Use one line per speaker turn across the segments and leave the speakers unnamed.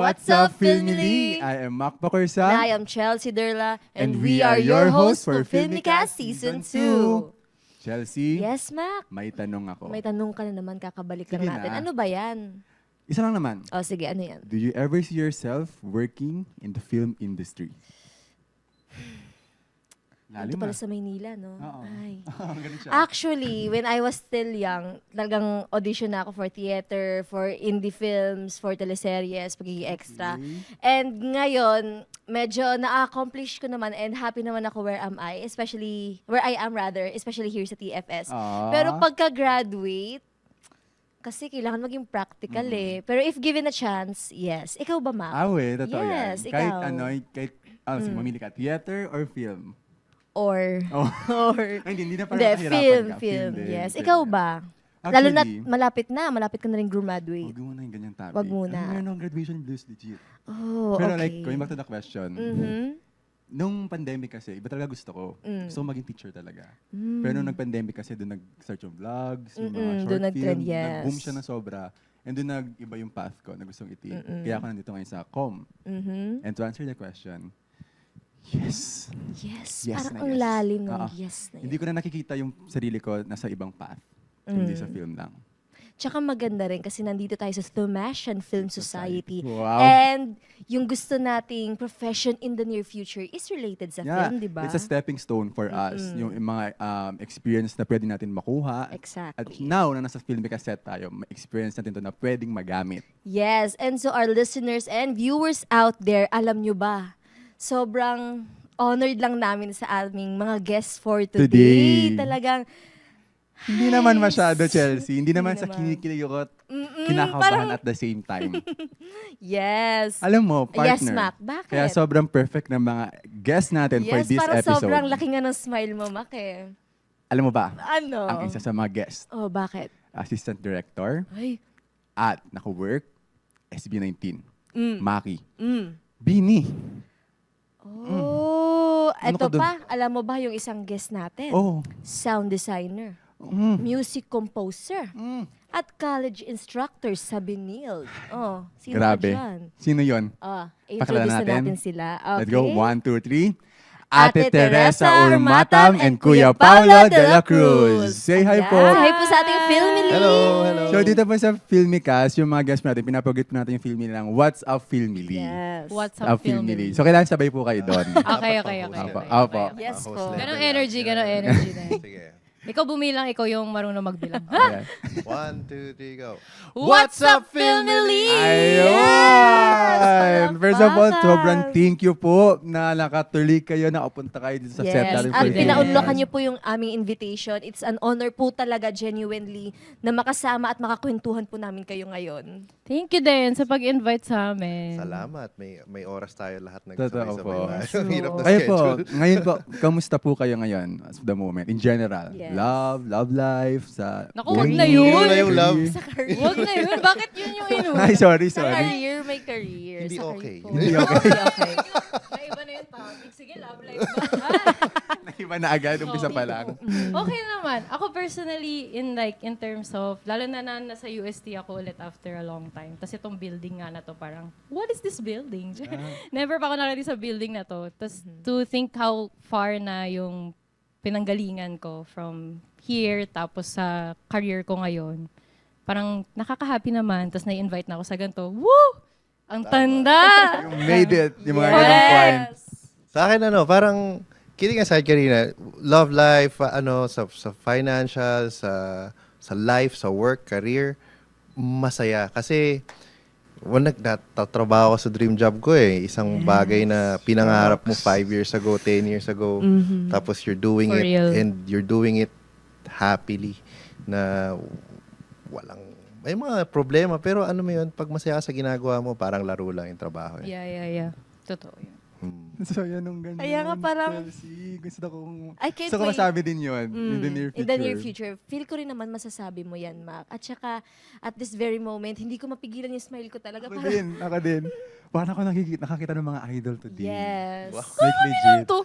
What's up, Filmily?
I am Mac
And
Bakursa.
I am Chelsea Derla, and we are your hosts for Filmicast Season 2.
Chelsea,
Yes, Mac.
may tanong ako.
May tanong ka na naman, kakabalik
Sige
lang natin.
na.
Ano ba yan?
Isa lang naman.
O sige, ano yan?
Do you ever see yourself working in the film industry?
Ito
Lalim
pala
ah.
sa Maynila, no?
Oo.
Ay.
Ganun siya.
Actually, when I was still young, talagang audition na ako for theater, for indie films, for teleseries, pagiging extra.
Okay.
And ngayon, medyo na-accomplish ko naman and happy naman ako where I am rather, especially here sa TFS.
Ah.
Pero pagka-graduate, kasi kailangan maging practical eh. Pero if given a chance, yes. Ikaw ba, Mac?
Totoo
Yes,
yan. Kahit
ikaw.
kahit sige, mamili ka, theater or film?
Or,
Oh.
or,
Ay, hindi na parang
hindi,
kahirapan ka.
film,
din,
yes.
film
Ikaw
yan.
ba? Lalo na
Actually,
malapit ka na rin graduate.
Huwag mo na yung ganyan topic.
Wag muna.
Meron akong graduation blues, legit.
Oh,
Pero
okay.
like, going back to the question, nung pandemic kasi, iba talaga gusto ko. Gusto ko maging teacher talaga. Pero nung nag-pandemic kasi, doon nag-start yung vlogs, yung mga short
doon nag-trend,
film,
yes.
nag-boom siya na sobra. And doon nag-iba yung path ko na gustong iti. Kaya ako nandito ngayon sa COM. And to answer the question, yes.
Yes,
Yes
parang
na
ang
yes.
lalim ng
Oo.
yes na
Hindi
yun.
ko na nakikita yung sarili ko nasa ibang path. Hindi sa film lang.
Tsaka maganda rin kasi nandito tayo sa Thomasian Film Society.
Wow.
And yung gusto nating profession in the near future is related sa film, di ba?
It's a stepping stone for us. Yung mga experience na pwede natin makuha.
Exactly.
At now, na nasa Filmica set tayo, experience natin to na pwedeng magamit.
Yes, and so our listeners and viewers out there, alam nyo ba, sobrang honored lang namin sa aming mga guests for today. Talagang,
Hindi naman masyado, Chelsea. Hindi naman sa
naman.
kinikilig ako at kinakabahan at the same time.
yes.
Alam mo, partner.
Yes, Mac. Bakit?
Kaya sobrang perfect ng mga guests natin for
Yes,
this
parang
episode.
sobrang laki nga ng smile mo, Mac eh.
Alam mo ba,
Ano?
ang isa sa mga guests,
Oh, bakit?
assistant director,
Ay.
at naka-work, SB19, Maki,
Mm.
Bini.
Oh,
Ano
eto
ka dun?
pa, alam mo ba yung isang guest natin?
Oh.
Sound designer,
Mm.
music composer,
Mm.
at college instructor sa Benilde. Oh, sino
Grabe.
ka dyan?
Sino yun?
Introduce
Pakilala
na
natin.
natin sila. Okay.
Let's go. 1, 2, 3.
Ate
Ate Teresa
Teresa
Urmatam and Kuya
Paulo
Paulo de la Cruz. Say hi
Ayan.
po.
Say hi po sa ating Filmily.
Hello, hello.
So dito po sa Filmicast, yung mga guests natin, pinapagit po natin yung Filmily lang. What's up Filmily?
Yes.
What's
Up
up, Filmily?
So kailangan sabay po kayo doon.
Okay.
Opo.
Yes
Host
po.
level.
Ganong energy na.
Sige.
Ikaw bumilang, ikaw yung marunong magbilang.
Ayan.
1, 2, 3, go.
What's up, Filmily?
Ayun! First of all,
Bakal.
sobrang thank you po na nakatuloy kayo, nakapunta kayo dito sa set
Yes.
natin.
At
Yes.
pinaunlakan niyo po yung aming invitation. It's an honor po talaga, genuinely, na makasama at makakwentuhan po namin kayo ngayon.
Thank you din sa pag-invite sa amin.
Salamat. May oras tayo lahat
Totoo po.
nagsabay-sabay. Ang hirap na
Kayo po,
schedule.
ngayon po, kamusta po kayo ngayon as of the moment? In general,
Yes.
love life, sa...
Naku, wag na yun.
Yun na yung love.
Sa career.
Huwag na yun. Bakit yun yung inu?
Ay, sorry.
Sa career, may career.
Hindi
Sa
okay.
career po.
Hindi okay.
okay.
May iba na yung topic. Sige, love life ba?
Naiba na agad, umpisa pa lang.
Okay naman. Ako personally, in terms of, lalo na nasa UST ako ulit after a long time. Tapos itong building nga na to, parang, what is this building? Never pa ako nakarating sa building na to. Tapos to think how far na yung pinanggalingan ko from here, tapos sa career ko ngayon, parang nakaka-happy naman. Tapos na-invite na ako sa ganito. Woo! Ang tanda!
You made it, yung mga ganong point.
Sa akin, parang, kidding aside kanina, love life, sa financial, sa life, sa work, career, masaya. Kasi, nagtatrabaho ko sa dream job ko eh. Isang bagay na pinangarap mo 5 years ago, 10 years ago. Tapos you're doing
For
it
real.
and you're doing it happily na may mga problema pero ano mo yun, pag masaya ka sa ginagawa mo, parang laro lang yung trabaho. Eh.
Yeah. Totoo yun.
So, yan nung ganyan.
Kaya nga parang-
Chelsea, gusto kong...
I can't
Gusto ko
wait.
masabi din yun in the near future.
In the near future. Feel ko rin naman masasabi mo yan, Mac. At saka, at this very moment, hindi ko mapigilan yung smile ko talaga.
Ako
Parang,
din, ako din. Parang ako nakakita ng mga idol today.
yes.
Like legit.
To.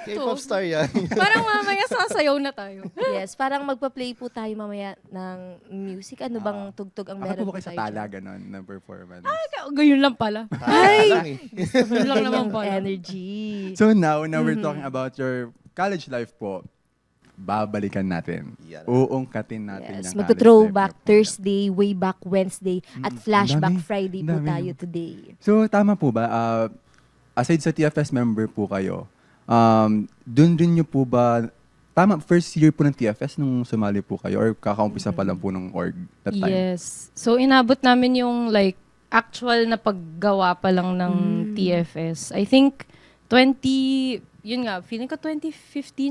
K-pop star yan.
Parang mamaya sasayaw na tayo.
Yes, parang magpa-play po tayo mamaya ng music. Ano bang tugtog ang
Ako
meron
po
po
kayo sa
tayo
tala,
dyan?
ganon, na performance.
Ganyan lang pala.
Ay!
Ganyan lang naman
Yung
pala.
energy.
So now we're talking about your college life po. Babalikan natin.
Yan.
Uungkatin natin
Yes,
yung
magto-throwback
college life niyo po.
Thursday, way back Wednesday, at flashback
dami.
Friday po
Dami.
tayo today.
So tama po ba, aside sa TFS member po kayo, dun rin nyo po ba, tama, first year po ng TFS nung sumali po kayo or kakaumpisa pa lang po ng org that time?
Yes. So, inabot namin yung like actual na paggawa pa lang ng TFS. I think 2015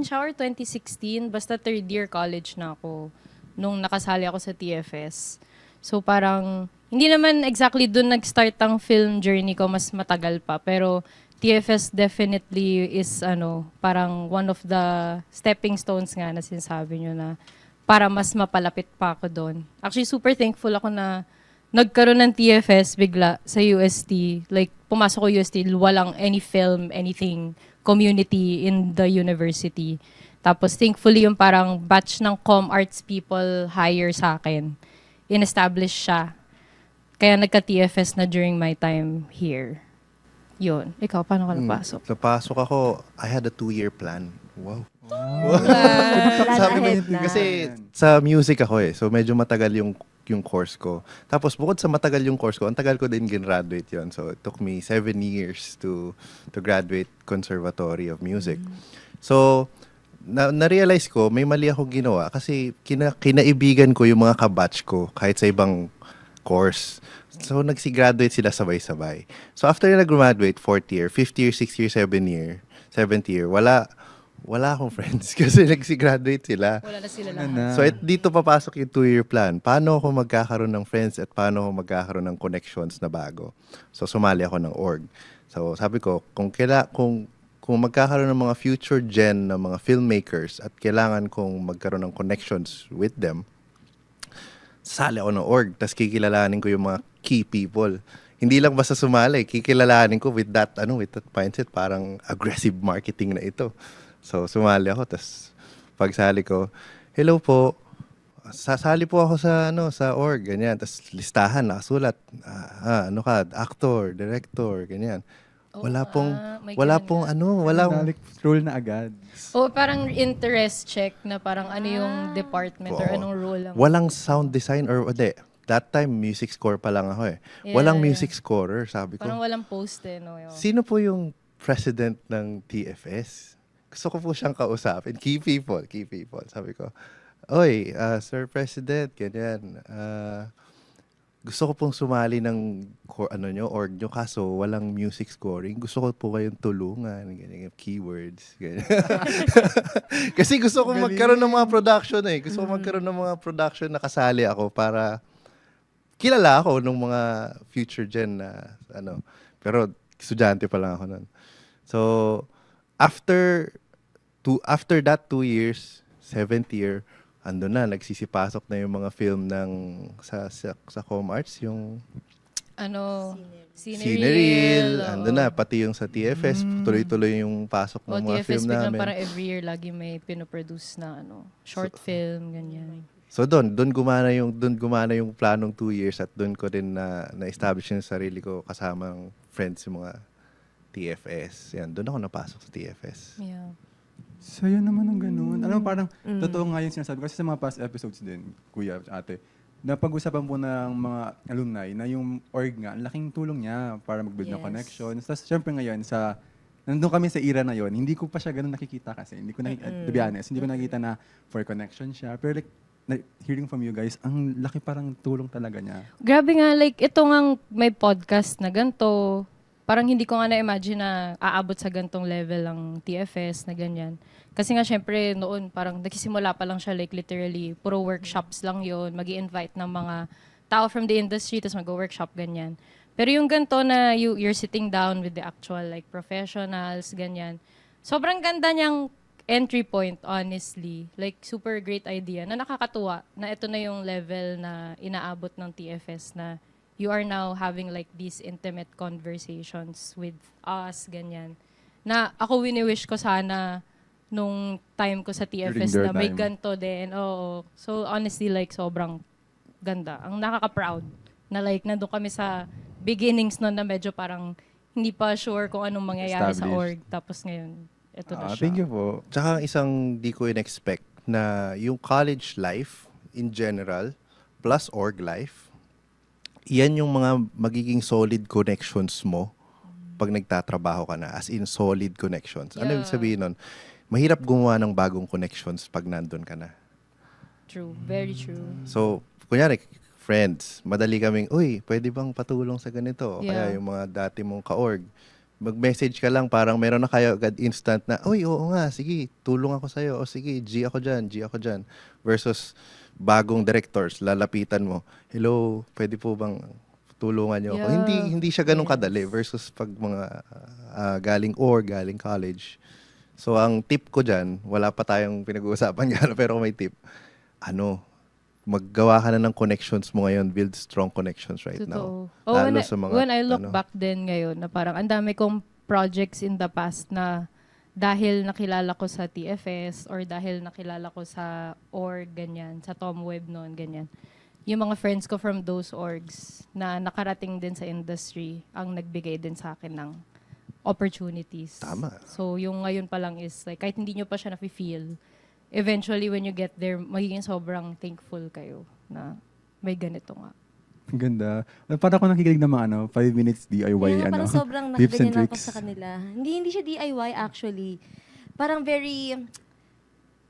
siya or 2016. Basta third year college na ako nung nakasali ako sa TFS. So, parang hindi naman exactly dun nag-start ang film journey ko, mas matagal pa. Pero TFS definitely is parang one of the stepping stones nga na sinasabi nyo na para mas mapalapit pa ako doon. Actually, super thankful ako na nagkaroon ng TFS bigla sa UST. Like, pumasok ko UST, walang any film, anything, community in the university. Tapos, thankfully, yung parang batch ng com arts people hire sa akin. In-establish siya. Kaya nagka-TFS na during my time here. Yun. Ikaw, paano ka napasok?
Napasok ako, I had a 2-year plan. Wow.
Plan
Sabi ko,
ahead na.
kasi sa music ako so medyo matagal yung course ko. Tapos bukod sa matagal yung course ko, ang tagal ko din graduate yon. So it took me 7 years to graduate Conservatory of Music. So na-realize ko, may mali akong ginawa kasi kinaibigan ko yung mga kabatch ko kahit sa ibang course. So nagsi-graduate sila sabay-sabay. So after na graduate, 4th year, 5th year, 6th year, 7th year, wala akong friends kasi nagsi-graduate sila.
Wala na sila
Ano
lahat.
na?
So dito papasok yung 2-year plan. Paano ako magkakaroon ng friends at paano ako magkakaroon ng connections na bago? So sumali ako ng org. So sabi ko, kung magkakaroon ng mga future gen ng mga filmmakers at kailangan kong magkaroon ng connections with them, sali ako ng org. Tapos kikilalanin ko yung mga key people. Hindi lang basta sumali, kikilalanin ko with that mindset, parang aggressive marketing na ito. So, sumali ako, tapos pagsali ko, hello po, sasali po ako sa org, ganyan. Tapos listahan, nakasulat, actor, director, ganyan. Wala
Balik role na agad.
O parang interest check na parang ano yung department or
Oo.
anong role ang...
Walang sound design or that time music score pa lang ako Walang
Yeah.
music scorer, sabi ko.
Parang walang post no?
Sino po yung president ng TFS? Gusto ko po siyang kausapin. Key people. Sabi ko, oy, Sir President, ganyan. Gusto ko pong sumali ng org nyo, kaso walang music scoring. Gusto ko po kayong tulungan, ganyan, keywords, ganyan. Kasi gusto ko magkaroon ng mga production Gusto ko magkaroon ng mga production na kasali ako para kilala ako ng mga future gen na Pero estudyante pa lang ako nun. So, after that 2 years, 7th year, ando na, nagsisipasok na yung mga film sa Com Arts, yung Cinereel, ando na, pati yung sa TFS, tuloy-tuloy yung pasok ng mga
TFS
film
biglang
namin.
parang every year lagi may pinoproduce na short film, ganyan.
So doon gumana yung planong 2 years at doon ko din na-establish yung sarili ko kasama ng friends yung mga TFS. Yan, doon ako napasok sa TFS.
Yeah.
So, yun naman ang ganun. Alam mo, parang totoo nga yung sinasabi ko. Kasi sa mga past episodes din, kuya, ate, napag-usapan po ng mga alumni na yung org nga, ang laking tulong niya para mag-build ng
Yes.
connections. Tapos, syempre ngayon, nandun kami sa era na yon, hindi ko pa siya ganun nakikita kasi. Hindi ko to be honest, hindi ko nakikita na for connection siya. Pero like, hearing from you guys, ang laki parang tulong talaga niya.
Grabe nga, like, ito nga may podcast na ganito. Parang hindi ko nga na-imagine na aabot sa gantong level ang TFS na ganyan. Kasi nga, syempre, noon, parang nagsisimula pa lang siya, like, literally, puro workshops lang yon, mag-i-invite ng mga tao from the industry, tapos mag-workshop, ganyan. Pero yung ganito na you're sitting down with the actual like professionals, ganyan. Sobrang ganda niyang entry point, honestly. Like, super great idea na nakakatuwa na ito na yung level na inaabot ng TFS na you are now having like these intimate conversations with us, ganyan. Na ako wini-wish ko sana nung time ko sa TFS
During their
na may
time.
ganito din. Oo. So, honestly, like, sobrang ganda. Ang nakaka-proud na like, nandun kami sa beginnings nun na medyo parang hindi pa sure kung anong mangyayari sa org.
Established.
Tapos ngayon, ito na siya.
Thank you po.
Tsaka isang di ko in-expect na yung college life in general plus org life, yan yung mga magiging solid connections mo pag nagtatrabaho ka na. As in, solid connections. Ano
Yeah.
ibig sabihin nun? Mahirap gumawa ng bagong connections pag nandun ka na.
True. Very true.
So, kunyari, friends, madali kaming, uy, pwede bang patulong sa ganito? O
Yeah.
Kaya yung mga dati mong ka-org, mag-message ka lang, parang meron na kayo agad instant na, uy, oo nga, sige, tulong ako sa'yo. O sige, G ako dyan. Versus bagong directors, lalapitan mo, hello, pwede po bang tulungan niyo ako?
Yeah.
Hindi siya ganun
Yes.
kadali versus pag mga galing org, galing college. So, ang tip ko dyan, wala pa tayong pinag-uusapan gano'n, pero may tip. Maggawa ka na ng connections mo ngayon, build strong connections right now.
Totoo. Oh,
Lalo sa mga,
when I look
ano,
back din ngayon, na parang ang dami kong projects in the past na dahil nakilala ko sa TFS or dahil nakilala ko sa org, ganyan, sa TomWeb noon, ganyan. Yung mga friends ko from those orgs na nakarating din sa industry ang nagbigay din sa akin ng opportunities.
Tama.
So, yung ngayon pa lang is, like, kahit hindi nyo pa siya nafe-feel, eventually, when you get there, magiging sobrang thankful kayo na may ganito nga.
Ang ganda. Parang ako nakikinig ng mga 5 minutes DIY,
Kaya parang sobrang
tips and
nakaganyan ako
tricks.
sa kanila. Hindi siya DIY actually. Parang very,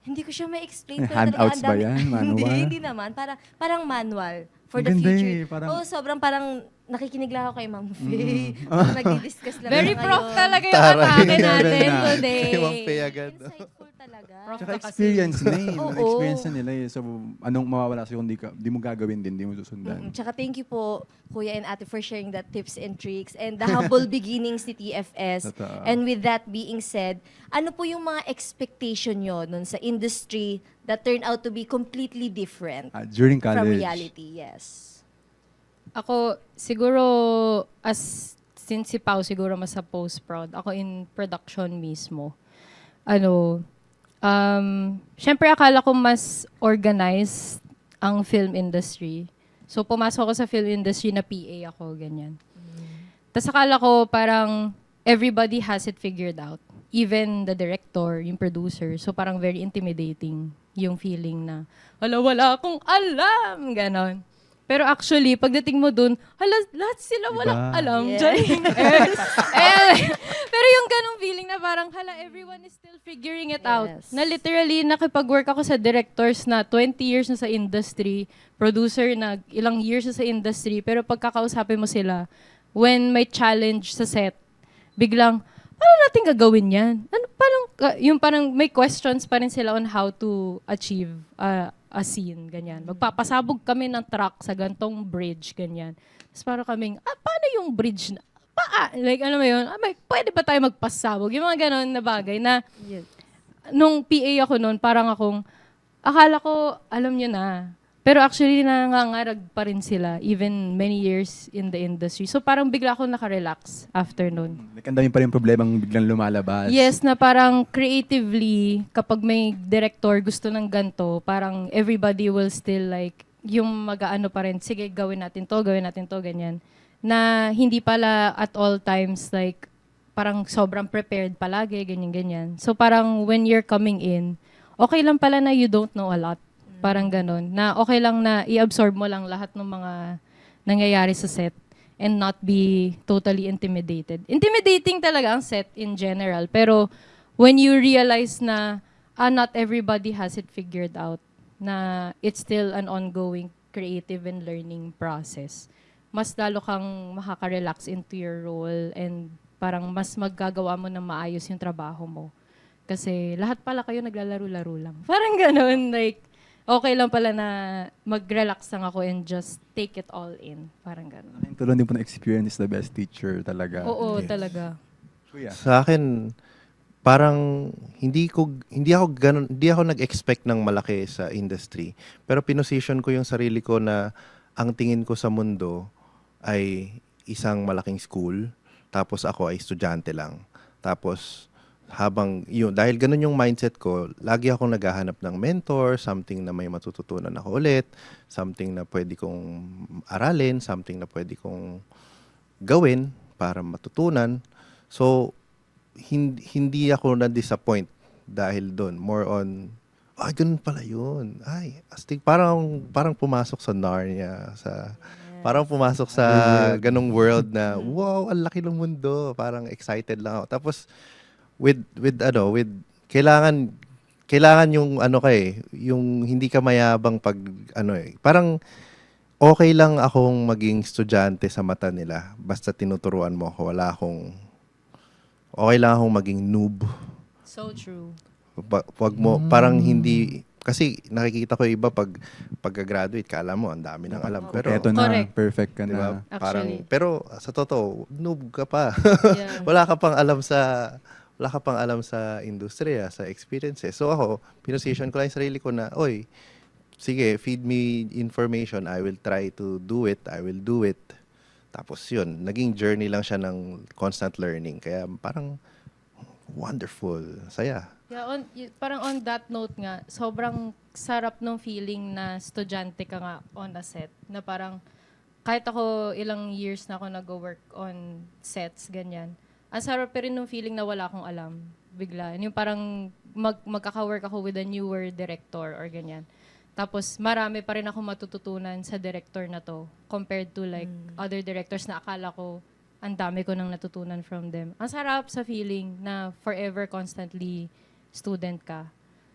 hindi ko siya ma-explain. pero
Handouts
talaga ang
ba
dami-
yan? Manual?
Hindi naman. Parang manual for
Ang
the
ganda
future.
eh, parang-
Oo, sobrang parang nakikinig lang ako kay Ma'am Faye. Nagdi-discuss lang
Very
kami
prof
ngayon.
talaga yung
Taray.
atake natin
Ganda.
today.
Kay Ma'am Faye agad.
Insightful talaga.
Prof
Tsaka
ka kasi.
experience na eh.
Oo.
Experience na nila eh. So, anong mawawala sa'yo kung di mo gagawin din, di mo susundan.
Tsaka thank you po, Kuya and Ate, for sharing that tips and tricks and the humble beginnings ni TFS.
Totoo.
And with that being said, ano po yung mga expectation nyo nun sa industry that turned out to be completely different
During college.
from reality? Yes.
Ako, siguro, since si Pao siguro mas sa post-prod, ako in production mismo. Syempre akala ko mas organized ang film industry. So, pumasok ako sa film industry na PA ako, ganyan. Tapos akala ko parang everybody has it figured out. Even the director, yung producer. So, parang very intimidating yung feeling na, wala akong alam, ganon. Pero actually, pagdating mo dun, lahat sila walang
Iba.
alam.
Yeah.
Joking. Pero yung ganong feeling na parang, everyone is still figuring it out.
Yes.
Na literally, nakipag-work ako sa directors na 20 years na sa industry, producer na ilang years na sa industry, pero pagkakausapin mo sila, when may challenge sa set, biglang, paano natin gagawin yan? Yung parang may questions pa rin sila on how to achieve a scene, ganyan. Magpapasabog kami ng truck sa gantong bridge, ganyan. Tapos parang kaming, paano yung bridge na? Like, ano mo yun? Pwede ba tayo magpasabog? Yung mga ganon na bagay na,
Yes.
nung PA ako noon, parang akala ko, alam nyo na. Pero actually, nangangarag pa rin sila, even many years in the industry. So parang bigla ako nakarelax after noon.
Like, ang dami pa rin problemang biglang lumalabas.
Yes, na parang creatively, kapag may director gusto ng ganto, parang everybody will still like, yung mag-aano pa rin, sige, gawin natin to, ganyan. Na hindi pala at all times like, parang sobrang prepared palagi, ganyan. So parang when you're coming in, okay lang pala na you don't know a lot. Parang ganon. Na okay lang na i-absorb mo lang lahat ng mga nangyayari sa set and not be totally intimidated. Intimidating talaga ang set in general. Pero when you realize na not everybody has it figured out, na it's still an ongoing creative and learning process, mas lalo kang makaka-relax into your role and parang mas maggagawa mo na maayos yung trabaho mo. Kasi lahat pala kayo naglalaro-laro lang. Parang ganon, like, okay lang pala na mag-relax lang ako and just take it all in. Parang gano'n.
Yung tulong din po na experience is the best teacher talaga.
Oo,
Yes.
talaga.
Kuya.
Sa akin, parang hindi ako nag-expect ng malaki sa industry. Pero pinosisyon ko yung sarili ko na ang tingin ko sa mundo ay isang malaking school, tapos ako ay estudyante lang. Tapos dahil ganun yung mindset ko, lagi akong naghahanap ng mentor, something na may matututunan ako ulit, something na pwede kong aralin, something na pwede kong gawin para matutunan. So, hindi ako na-disappoint dahil doon. More on, ganun pala yun. Ay, astig. Parang pumasok sa Narnia. Parang pumasok sa ganung world na, wow, ang laki ng mundo. Parang excited lang ako. Tapos, with kailangan yung yung hindi ka mayabang pag parang okay lang akong maging estudyante sa mata nila basta tinuturuan mo ako. Okay lang akong maging noob.
So true.
Wag mo parang hindi kasi nakikita ko iba pagka-graduate kala mo ang dami ng alam pero
Eto na,
Correct.
perfect ka
di ba?
na.
Parang
Actually.
pero sa totoo noob ka pa.
Yeah.
wala ka pang alam sa industriya, sa experiences. So ako, pinosisyon ko lang yung sarili ko na, oy, sige, feed me information. I will try to do it. I will do it. Tapos yun, naging journey lang siya ng constant learning. Kaya parang wonderful. Saya.
Yeah, parang on that note nga, sobrang sarap ng feeling na estudyante ka nga on a set. Na parang, kahit ako ilang years na ako nag-work on sets, ganyan. Ang sarap pa rin ng feeling na wala akong alam. Bigla. Yung parang magkaka-work ako with a newer director or ganyan. Tapos marami pa rin ako matututunan sa director na to compared to like other directors na akala ko ang dami ko nang natutunan from them. Ang sarap sa feeling na forever constantly student ka.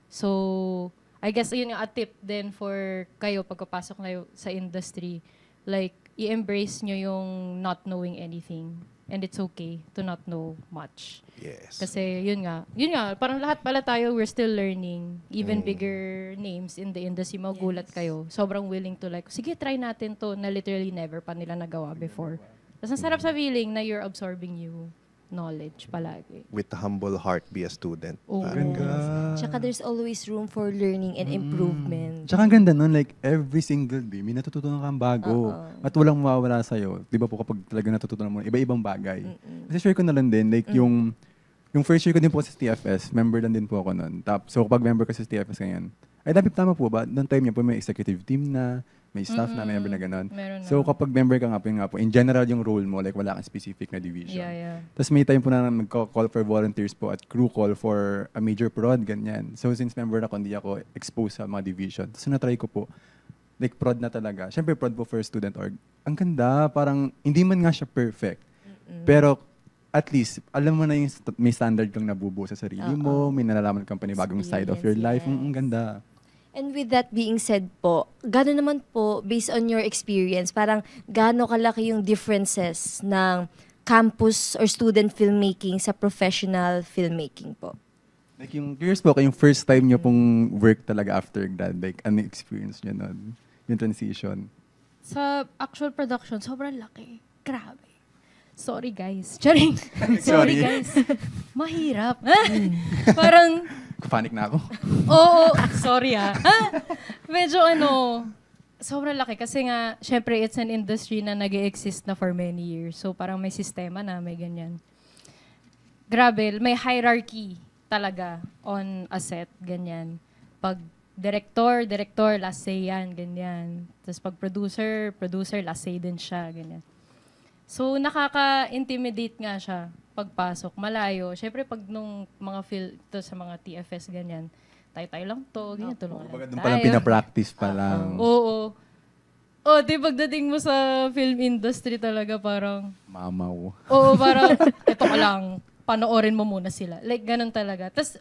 So, I guess yun yung a tip din for kayo pagkapasok kayo sa industry. Like, i-embrace nyo yung not knowing anything. And it's okay to not know much.
Yes.
Kasi yun nga, parang lahat pala tayo, we're still learning. Even bigger names in the industry, magulat kayo. Sobrang willing to like, sige, try natin to na literally never pa nila nagawa before. Tapos ang sarap sa feeling na you're absorbing new knowledge palagi.
With a humble heart, be a student.
Oo.
Parang
Ganda.
Tsaka there's always room for learning and improvement.
Tsaka ang ganda nun, like every single day, may natututunan kang bago. At walang mawawala sa'yo. Di ba po kapag talaga natututunan mo, iba-ibang bagay. Kasi share ko na lang din, like yung first year ko din po sa TFS, member lang din po ako nun. So kapag member ko sa TFS ngayon, ay dapat tama po ba? Noong time niya po may executive team na, may staff na, may member na gano'n.
Meron na.
So kapag member ka nga po, in general yung role mo, like wala kang specific na division.
Yeah.
Tapos may time po na mag-call for volunteers po at crew call for a major prod, ganyan. So since member ako, hindi ako exposed sa mga division. Tapos na-try ko po, like prod na talaga. Siyempre prod po for student org. Ang ganda, parang hindi man nga siya perfect. Pero at least, alam mo na yung may standard kang nabubuo sa sarili mo, may nalalaman kang panibagong side of your life.
Experience,
Ang ganda.
And with that being said po, gano'n naman po, based on your experience, parang gaano kalaki yung differences ng campus or student filmmaking sa professional filmmaking po?
Like yung curious po, yung first time nyo pong work talaga after grad, like ano yung experience nyo nun? Yung transition.
Sa actual production, sobrang laki. Grabe. Sorry guys. Charing.
Sorry.
Sorry guys. Mahirap. Parang,
Panic na ako.
oo, sorry medyo sobrang laki kasi nga, syempre it's an industry na nag-exist na for many years. So parang may sistema na, may ganyan. Grabe, may hierarchy talaga on a set, ganyan. Pag director, last say yan, ganyan. Tapos pag producer, last say din siya, ganyan. So nakaka-intimidate nga siya pagpasok, malayo. Siyempre, pag nung mga to sa mga TFS, ganyan, tayo lang to, ganyan, tulungan
Kumbaga
lang
doon palang
tayo.
pinapractice pa lang.
Oo. Di pagdating mo sa film industry talaga, parang,
Mamaw.
parang, ito ka lang, panoorin mo muna sila. Like, ganun talaga. Tapos,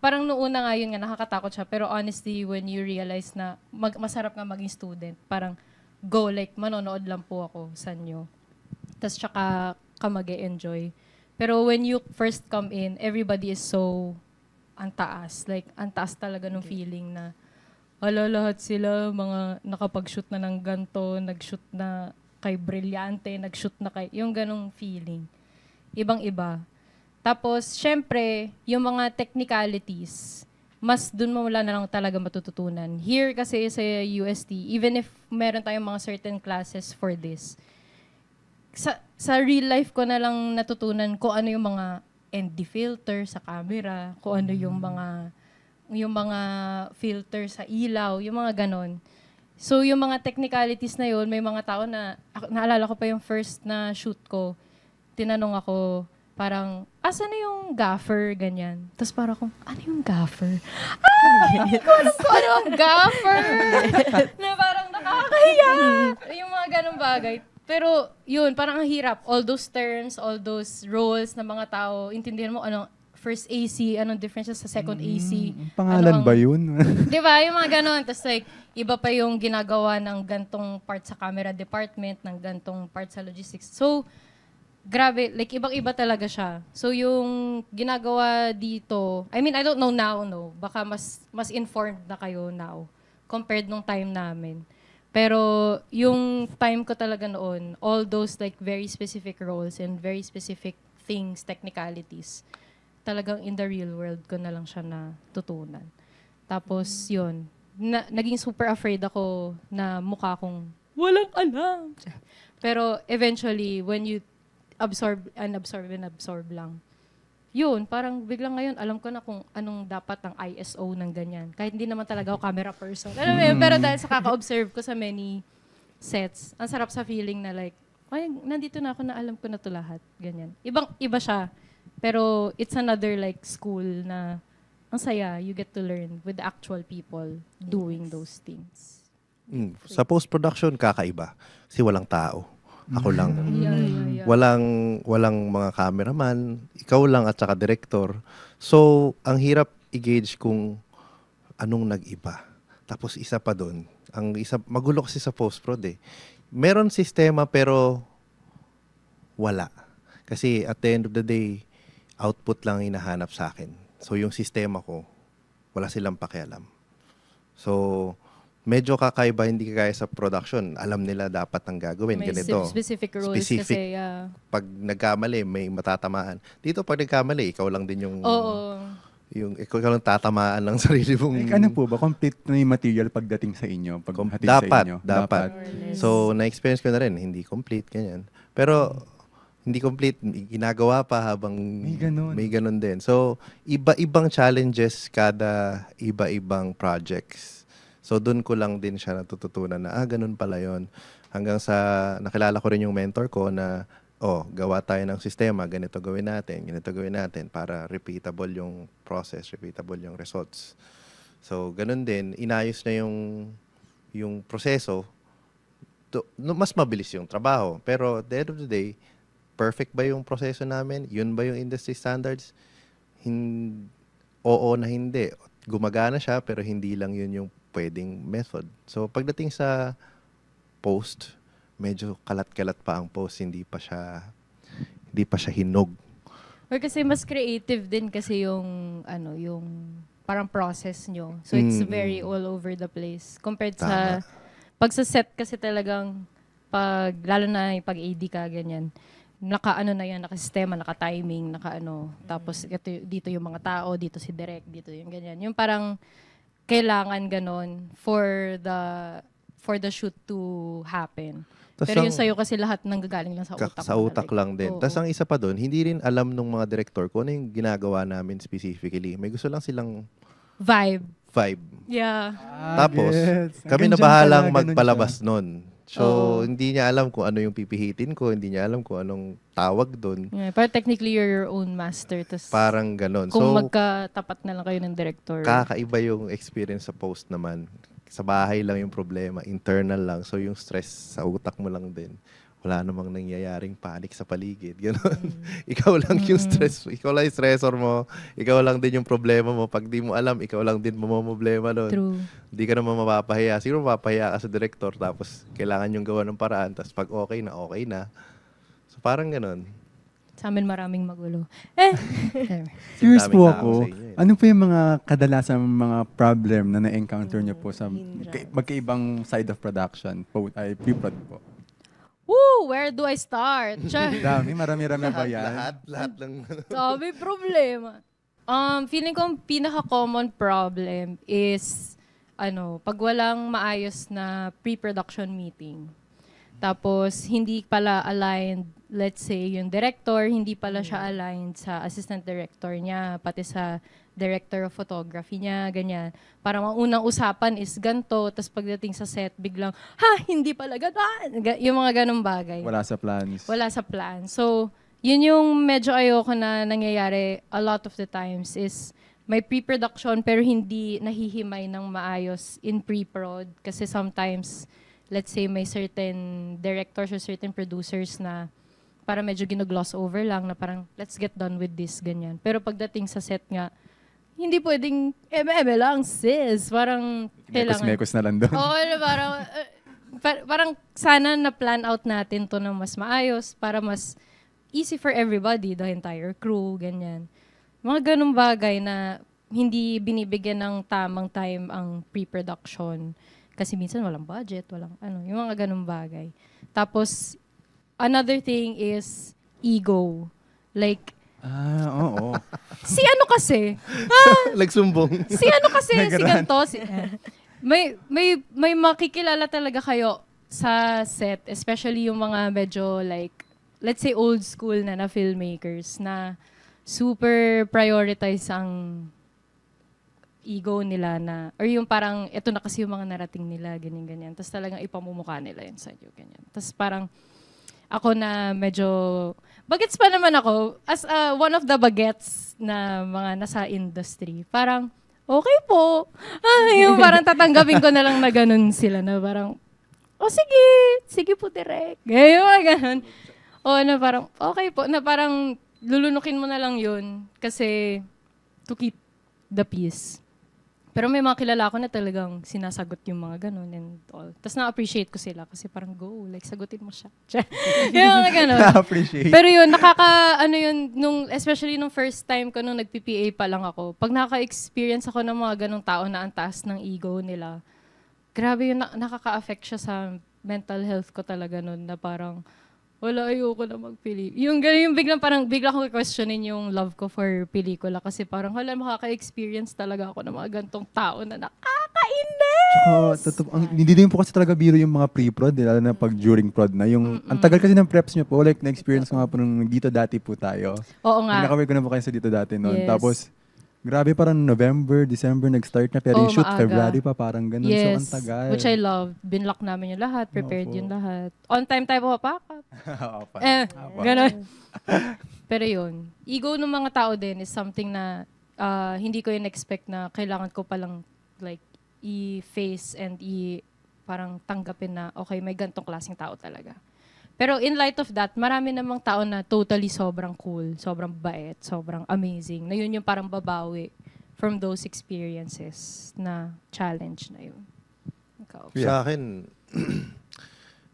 parang noong una nga yun nga, nakakatakot siya. Pero honestly, when you realize na masarap nga maging student, parang, go, like, manonood lang po ako sa inyo. Tapos, tsaka ka mag-enjoy. Pero when you first come in, everybody is so antaas. Like, antaas talaga ng feeling na, lahat sila, mga nakapag-shoot na ng ganto, nag-shoot na kay Brillante, nag-shoot na kay, yung ganong feeling. Ibang-iba. Tapos, syempre, yung mga technicalities, mas dun mo wala na lang talaga matututunan. Here kasi sa UST, even if meron tayong mga certain classes for this, sa real life ko na lang natutunan kung ano yung mga ND filter sa camera, kung ano yung mga filter sa ilaw, yung mga ganon. So, yung mga technicalities na yun, may mga tao na, naalala ko pa yung first na shoot ko, tinanong ako, parang, asan na yung gaffer, ganyan. Tapos parang ako, ano yung gaffer? Hindi ko alam kung ano ang gaffer! Na parang nakakahiya! Yung mga ganong bagay. Pero, yun, parang ang hirap. All those terms, all those roles na mga tao, intindihan mo, ano, first AC, anong difference sa second AC.
Pangalan ba yun?
Di ba? Yung mga ganon. Tapos like, iba pa yung ginagawa ng gantong part sa camera department, ng gantong part sa logistics. So, grabe, like ibang-iba talaga siya. So, yung ginagawa dito, I mean, I don't know now, no? Baka mas informed na kayo now compared nung time namin. Pero yung time ko talaga noon, all those like very specific roles and very specific things, technicalities, talagang in the real world ko na lang siya natutunan. Tapos yun, naging super afraid ako na mukha kong walang alam. Pero eventually, when you absorb lang, yun, parang biglang ngayon, alam ko na kung anong dapat ang ISO ng ganyan. Kahit hindi naman talaga ako camera person. Alam mo yun, pero dahil sa kaka-observe ko sa many sets, ang sarap sa feeling na like, ay, nandito na ako na alam ko na to lahat. Ganyan. Iba siya. Pero it's another like school na ang saya, you get to learn with the actual people doing those things.
Sa post-production, kakaiba. Kasi walang tao. Ako lang.
Yeah.
Walang mga cameraman, ikaw lang at saka director. So, ang hirap i-gauge kung anong nag-iba. Tapos isa pa doon, magulo kasi sa post-prod eh. Meron sistema pero wala. Kasi at the end of the day, output lang hinahanap sa akin. So, yung sistema ko, wala silang pakialam. So, medyo kakaiba, hindi kagaya sa production. Alam nila dapat ang gagawin.
May
Ganito.
specific roles kasi.
Pag nagkamali, may matatamaan. Dito, pag nagkamali, ikaw lang din yung...
Oo.
Ikaw lang tatamaan ng sarili mong...
Like, ano po ba? Complete na yung material pagdating sa inyo? Pag hatid sa inyo?
Dapat. So, na-experience ko na rin, hindi complete, ganyan. Pero, hindi complete, ginagawa pa habang may ganun din. So, iba-ibang challenges kada iba-ibang projects. So, dun ko lang din siya natututunan na, ganun pala yon. Hanggang sa nakilala ko rin yung mentor ko na, gawa tayo ng sistema, ganito gawin natin para repeatable yung process, repeatable yung results. So, ganun din, inayos na yung proseso, mas mabilis yung trabaho. Pero, at the end of the day, perfect ba yung proseso namin? Yun ba yung industry standards? Oo na hindi. Gumagana siya, pero hindi lang yun yung pwedeng method. So, pagdating sa post, medyo kalat-kalat pa ang post, hindi pa siya hinog.
Or kasi mas creative din kasi yung parang process nyo. So, it's very all over the place. Compared sa, pag sa set kasi talagang, lalo na yung pag-AD ka, ganyan, naka-sistema, naka-timing, tapos dito yung mga tao, dito si Direk, dito yung ganyan. Yung parang, kailangan ganon for the shoot to happen. Pero yung sa'yo kasi lahat nanggagaling lang sa utak.
Sa utak lang din. Tapos ang isa pa doon, hindi rin alam nung mga director kung ano yung ginagawa namin specifically. May gusto lang silang
vibe. Yeah.
Tapos, kami na bahalang magpalabas nun. So, hindi niya alam kung ano yung pipihitin ko, hindi niya alam kung anong tawag doon.
Yeah, pero technically, you're your own master.
Parang ganon.
Kung magkatapat na lang kayo ng director.
Kakaiba yung experience sa post naman. Sa bahay lang yung problema, internal lang. So, yung stress sa utak mo lang din. Wala namang nangyayaring panic sa paligid. Ganon. Ikaw lang yung stress. Ikaw lang yung stressor mo. Ikaw lang din yung problema mo. Pag di mo alam, ikaw lang din mamamblema doon.
True.
Hindi ka naman mapapahiya. Siguro mapapahiya ka sa director, tapos kailangan yung gawa ng paraan. Tapos pag okay na. So parang ganon.
Sa amin maraming magulo.
Curious
Daming
po
tao
ako,
sa inyo eh.
ano po yung mga kadalasang mga problem na na-encounter niyo po sa
hindrance.
magkaibang side of production, pre-prod po?
Woo! Where do I start? Char.
Dami, marami-rami ba yan?
Lahat ng...
Sabi problema. Feeling ko ang pinaka-common problem is, pag walang maayos na pre-production meeting. Tapos, hindi pala aligned, let's say, yung director, hindi pala siya aligned sa assistant director niya, pati sa director of photography niya, ganyan. Parang ang unang usapan is ganto, tapos pagdating sa set, biglang, hindi pala ganon. Yung mga ganong bagay.
Wala sa plans.
Wala sa plan. So, yun yung medyo ayoko na nangyayari a lot of the times is may pre-production pero hindi nahihimay ng maayos in pre-prod. Kasi sometimes, let's say may certain directors or certain producers na para medyo ginogloss over lang na parang let's get done with this, ganyan. Pero pagdating sa set nga, hindi pwedeng lang, sis. Parang kailangan.
Mekos na lang doon.
Oo, parang, parang sana na-plan out natin to na mas maayos para mas easy for everybody, the entire crew, ganyan. Mga ganung bagay na hindi binibigyan ng tamang time ang pre-production. Kasi minsan walang budget, walang yung mga ganung bagay. Tapos, another thing is ego. Like,
Oo.
si ano kasi,
Nagsumbong.
si ano kasi, si
Nagaran.
ganito, may makikilala talaga kayo sa set, especially yung mga medyo like, let's say old school na filmmakers na super prioritize ang ego nila na, or yung parang, ito na kasi yung mga narating nila, ganyan-ganyan. Tapos talagang ipamumukha nila yun sa inyo, ganyan. Tapos parang, ako na medyo, bagets pa naman ako, as one of the bagets na mga nasa industry, parang, okay po. Yung parang tatanggapin ko na lang na ganun sila, na parang, sige po direct. Yung mga ganun. Na parang, okay po, na parang, lulunukin mo na lang yun, kasi, to keep the peace. Pero may mga kilala ko na talagang sinasagot yung mga ganun and all. Tapos na-appreciate ko sila kasi parang go, like sagutin mo siya. Yung mga ganun.
Na-appreciate.
Pero yun, especially nung first time ko nung nag-PPA pa lang ako, pag nakaka-experience ako ng mga ganung tao na ang taas ng ego nila, grabe yun, nakaka-affect siya sa mental health ko talaga nun na parang, wala, ayoko na magpili. Yung bigla ko questionin yung love ko for pelikula kasi parang, makaka-experience talaga ako ng mga gantong tao na nakakainis!
Hindi din po kasi talaga biro yung mga pre-prod, lalo na pag during prod na. Ang tagal kasi ng preps nyo po, like na-experience ko nga po nung dito dati po tayo.
Oo nga.
Nakaway ko na po kayo sa dito dati noon.
Yes.
Tapos, grabe parang November, December nag-start na, pero yung shoot
maaga.
February pa, parang ganun. So, ang tagal.
Which I love. Binlock namin yung lahat, prepared
Opo.
yung lahat. On time tayo pa.
Opa.
Ganon. Pero yun, ego ng mga tao din is something na hindi ko in-expect na kailangan ko palang like i-face and parang tanggapin na okay, may gantong klaseng tao talaga. Pero in light of that, marami namang tao na totally sobrang cool, sobrang bait, sobrang amazing. Na yun yung parang babawi from those experiences na challenge na yun. Ikaw.
Sa akin,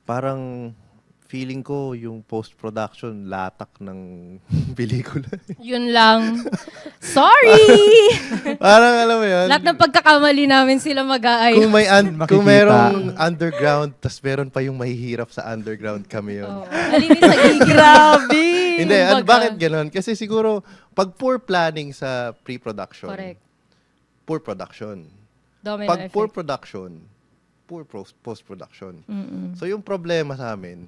parang feeling ko yung post-production latak ng pelikula.
Yun lang. Sorry!
Parang alam mo yun.
Lahat ng pagkakamali namin sila mag-aayos.
Makikita.
Kung merong underground, tas meron pa yung mahihirap sa underground kami yun.
Oo. Nalinis sa gigi. Grabe!
Hindi,
Kumbaga.
bakit ganun? Kasi siguro, pag poor planning sa pre-production,
Correct.
poor production.
Domino
Pag
effect.
poor production, poor post-production. So yung problema sa amin,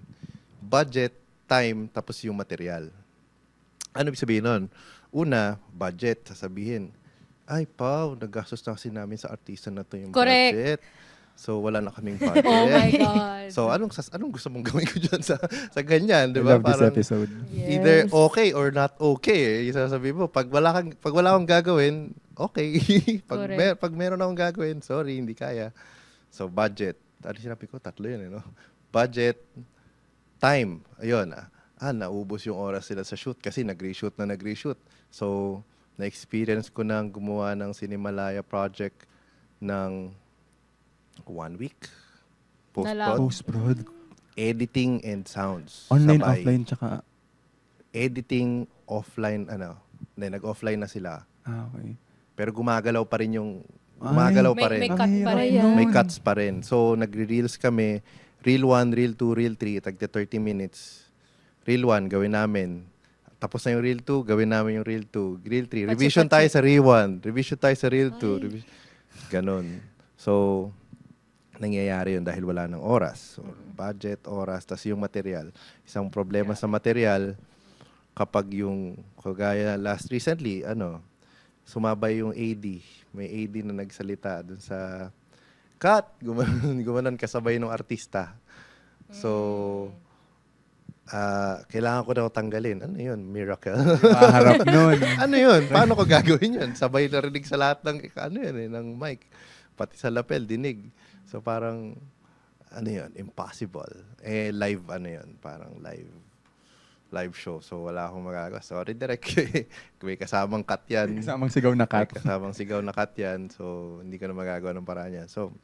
budget, time, tapos yung material. Ano ibig sabihin nun? Una, budget, sasabihin, ay, Pao, naggastos na kasi namin sa artista na to yung
Correct.
budget. So, wala na kaming budget.
Oh my God.
So, anong gusto mong gawin ko dyan sa ganyan, di
I
ba?
love this episode.
Yes.
Either okay or not okay. Yung sasabihin mo, pag wala akong gagawin, okay.
Correct.
Pag meron akong gagawin, sorry, hindi kaya. So, budget. Ano sinabi ko? Tatlo yun, no? Budget, time. Ayun, naubos yung oras sila sa shoot kasi nag-reshoot. So, na-experience ko nang gumawa ng Cinemalaya project ng 1 week.
Nalaw.
Post-prod.
Post-prod.
Editing and sounds.
Online,
Sabay.
offline, tsaka
editing offline, nag-offline na sila.
Okay.
Pero gumagalaw pa rin yung,
Ay.
May cut pa rin.
Ayan.
May cuts pa rin. So, nagre-reels kami. Reel 1, Reel 2, Reel 3, tagda 30 minutes. Reel 1, gawin namin. Tapos na yung Reel 2, gawin namin yung Reel 2. Reel 3, revision tayo sa Reel 1. Revision tayo sa Reel 2. Ganon. So, nangyayari yun dahil wala ng oras. So, budget, oras, tas yung material. Isang problema sa material, kapag yung, kagaya recently, sumabay yung AD. May AD na nagsalita dun sa cut. Gumanon kasabay ng artista. So, kailangan ko daw tanggalin. Ano yun? Miracle.
Maharap nun.
Ano yun? Paano ko gagawin yun? Sabay narinig sa lahat ng, ng mic. Pati sa lapel, dinig. So parang, impossible. Live, parang live show. So wala akong magagawa. Sorry, direct. May kasamang cut yan.
Kasamang sigaw na cut.
May kasamang sigaw na cut yan. So hindi ko na magagawa ng paraan yan. So,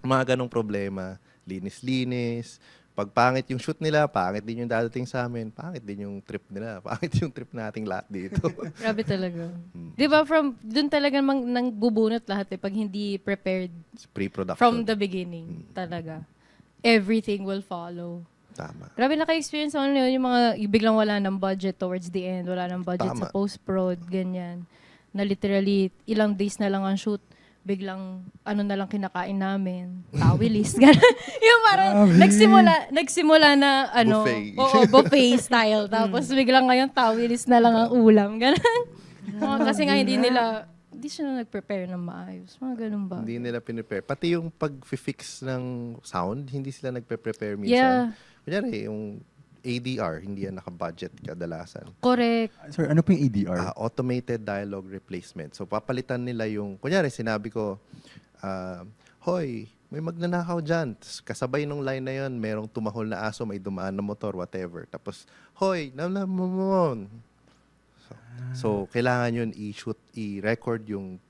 mga ganong problema. Linis-linis. Pag pangit yung shoot nila, pangit din yung dadating sa amin, pangit din yung trip nila, pangit yung trip nating lahat dito.
Grabe talaga. Di ba dun talaga nang bubunot lahat pag hindi prepared
Pre-production.
from the beginning talaga. Everything will follow.
Tama.
Grabe naka-experience ako yun, yung mga biglang wala ng budget towards the end, wala ng budget
Tama.
sa post-prod, ganyan. Na literally, ilang days na lang ang shoot, biglang na lang kinakain namin, tawilis, gano'n. Yung parang nagsimula na
Buffet.
buffet style. Tapos biglang ngayon tawilis na lang ang ulam, gano'n. Kasi nga hindi sila nag-prepare ng maayos. Mga ganun ba?
Hindi nila pinprepare. Pati yung pag-fix ng sound, hindi sila nagpe-prepare
Yeah.
minsan. Kunyari, yung ADR, hindi yan naka-budget kadalasan.
Correct.
Sorry, ano po yung ADR?
Automated Dialogue Replacement. So, papalitan nila yung, kunyari, sinabi ko, Hoy, may magnanakaw dyan. Tapos, kasabay nung line na yun, merong tumahol na aso, may dumaan na motor, whatever. Tapos, Hoy, namamamon. So, kailangan yun i-record yung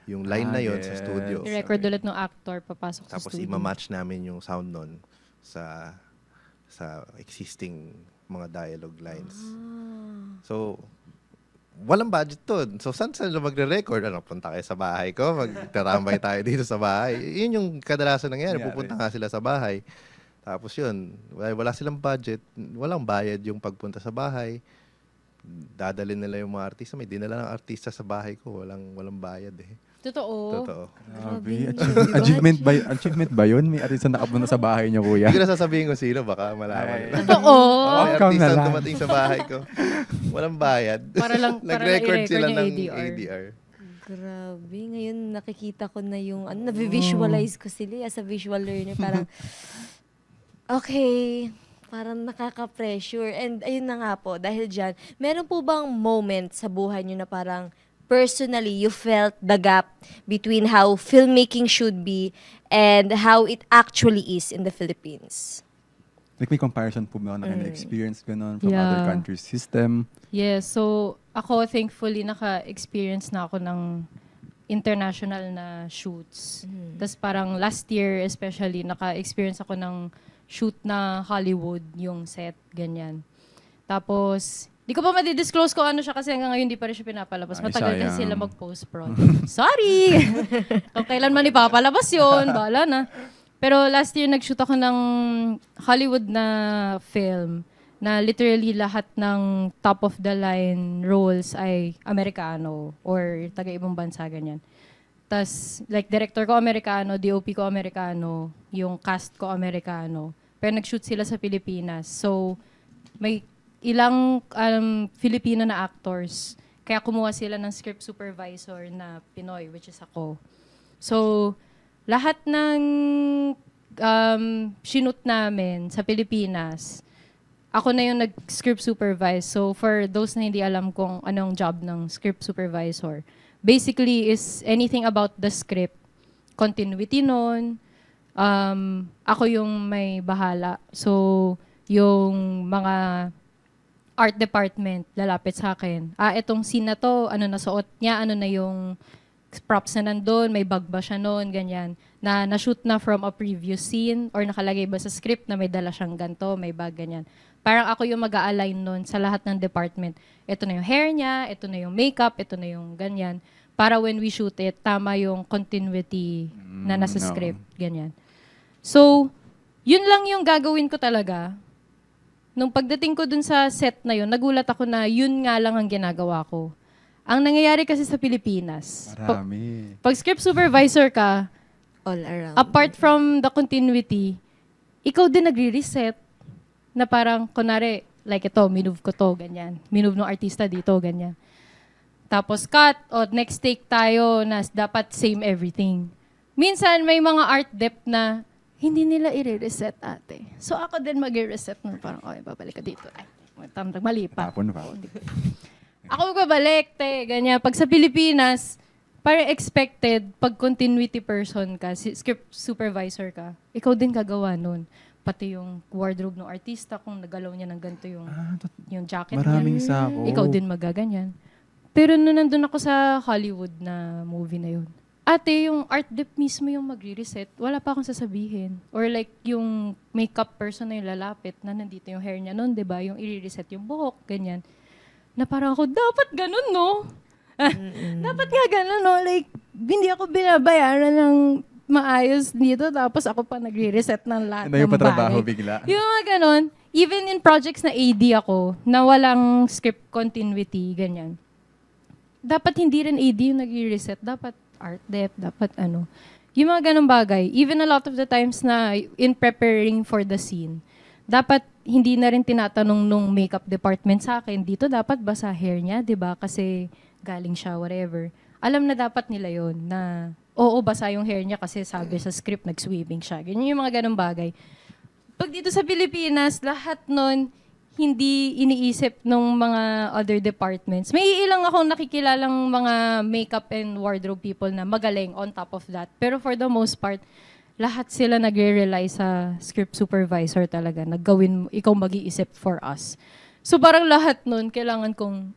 line na yun sa
yes.
studio.
I-record ulit ng actor, papasok sa
Tapos,
studio.
ima-match namin yung sound nun sa existing mga dialogue lines. So, walang budget to. So, saan sila magre-record? Punta kayo sa bahay ko, magtatambay tayo dito sa bahay. Yun yung kadalasan nangyayari. Pupunta nga sila sa bahay. Tapos yun, wala silang budget, walang bayad yung pagpunta sa bahay. Dadalhin nila yung mga artista. May dinala ng artista sa bahay ko. Walang bayad eh.
Totoo.
Grabe. Achievement ba yun? May artista nakapunta sa bahay niyo, kuya?
Hindi ko na sasabihin kung sino, baka malaman nila.
Totoo.
May
Welcome
artista
na lang.
dumating sa bahay ko. Walang bayad.
Para lang
Nag-record
i-record
sila
yung
ng
ADR.
ADR.
Grabe. Ngayon nakikita ko na yung, na-visualize ko sila as a visual learner. Parang, okay, parang nakaka-pressure. And ayun na nga po, dahil dyan, meron po bang moment sa buhay nyo na parang personally you felt the gap between how filmmaking should be and how it actually is in the Philippines?
Like may comparison po ba na experience ganun from
Yeah.
other countries' system?
Yes, so ako thankfully naka-experience na ako ng international na shoots. Tapos parang last year especially naka-experience ako ng shoot na Hollywood yung set, ganyan. Tapos di ko pa ma-disclose ko ano siya kasi hanggang ngayon di pa rin siya pinapalabas.
Ay,
Matagal din
sayang.
sila mag-post-prod. Sorry! Kung kailan man ipapalabas yun, bahala na. Pero last year nag-shoot ako ng Hollywood na film na literally lahat ng top of the line roles ay Amerikano or taga-ibang bansa, ganyan. Tas like director ko Amerikano, DOP ko Amerikano, yung cast ko Amerikano. Pero nag-shoot sila sa Pilipinas. So may ilang Filipino na actors. Kaya kumuha sila ng script supervisor na Pinoy, which is ako. So, lahat ng shoot namin sa Pilipinas, ako na yung nag-script supervise. So, for those na hindi alam kung anong job ng script supervisor, basically is anything about the script, continuity nun, ako yung may bahala. So, yung mga art department lalapit sa akin. Etong scene na to, ano na suot niya, ano na yung props na nandun, may bag ba siya nun, ganyan. Na shoot na from a previous scene or nakalagay ba sa script na may dala siyang ganto, may bag, ganyan. Parang ako yung mag-a-align nun sa lahat ng department. Ito na yung hair niya, ito na yung makeup, ito na yung ganyan. Para when we shoot it, tama yung continuity na nasa
no.
script. Ganyan. So, yun lang yung gagawin ko talaga. Nung pagdating ko dun sa set na yun, nagulat ako na yun nga lang ang ginagawa ko. Ang nangyayari kasi sa Pilipinas,
Marami.
pag script supervisor ka,
All around.
apart from the continuity, ikaw din nagre-reset na parang, kunwari, like ito, minove ko to, ganyan. Minove ng artista dito, ganyan. Tapos cut, o next take tayo na dapat same everything. Minsan, may mga art depth na hindi nila i-reset ate. So ako din mag-reset na parang, okay, babalik ka dito. Ay, mali pa.
Tapon pa.
Ako magbabalik, ganyan. Pag sa Pilipinas, parang expected, pag continuity person ka, script supervisor ka, ikaw din gagawa nun. Pati yung wardrobe ng artista, kung nagalaw niya ng ganito yung jacket
Maraming
niya,
sako.
ikaw din magaganyan. Pero nung nandun ako sa Hollywood na movie na yun, ate, yung art dep mismo yung magre-reset, wala pa akong sasabihin. Or like yung makeup person na yung lalapit, na nandito yung hair niya nun, di ba? Yung i-reset yung buhok, ganyan. Na parang ako, dapat ganun, no? Dapat nga ganun, no? Like, hindi ako binabayaran ng maayos dito, tapos ako pa nagre-reset ng lahat
Na yung
ng
patrabaho
bagay.
bigla.
Yung mga ganun, even in projects na AD ako, na walang script continuity, ganyan. Dapat hindi rin AD yung nagre-reset, dapat art dep, dapat ano. Yung mga ganung bagay, even a lot of the times na in preparing for the scene, dapat hindi na rin tinatanong nung makeup department sa akin, dito dapat ba sa hair niya, 'di ba? Kasi galing siya, whatever. Alam na dapat nila yon na, oo, basa yung hair niya kasi sabi sa script, nag-sweeping siya. Ganyan yung mga ganung bagay. Pag dito sa Pilipinas, lahat nun, hindi iniisip ng mga other departments. May ilang akong nakikilalang mga makeup and wardrobe people na magaling on top of that. Pero for the most part, lahat sila nagre-rely sa script supervisor talaga. Naggawin mo, ikaw mag-iisip for us. So parang lahat nun, kailangan kong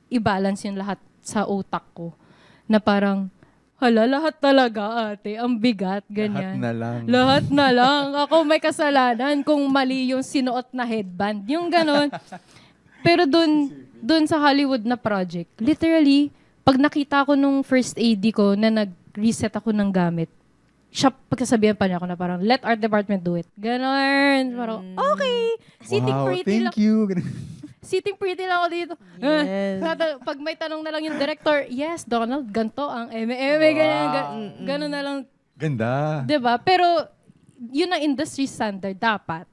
i-balance yung lahat sa utak ko. Na parang, hala, lahat talaga ate, ang bigat, ganyan.
Lahat na lang.
Lahat na lang. Ako may kasalanan kung mali yung sinuot na headband. Yung ganon. Pero dun sa Hollywood na project, literally, pag nakita ko nung first AD ko na nag-reset ako ng gamit, siya pagkasabihan pa niya ako na parang, let art department do it. Ganon. Parang, okay. Sitting
Wow,
pretty
thank
lang.
you.
Sitting pretty lang ako dito.
Yes.
Pag may tanong na lang yung director, yes, Donald, ganito ang eme-eme, ganyan, ganon na lang.
Ganda.
'Di ba? Pero yun ang industry standard dapat.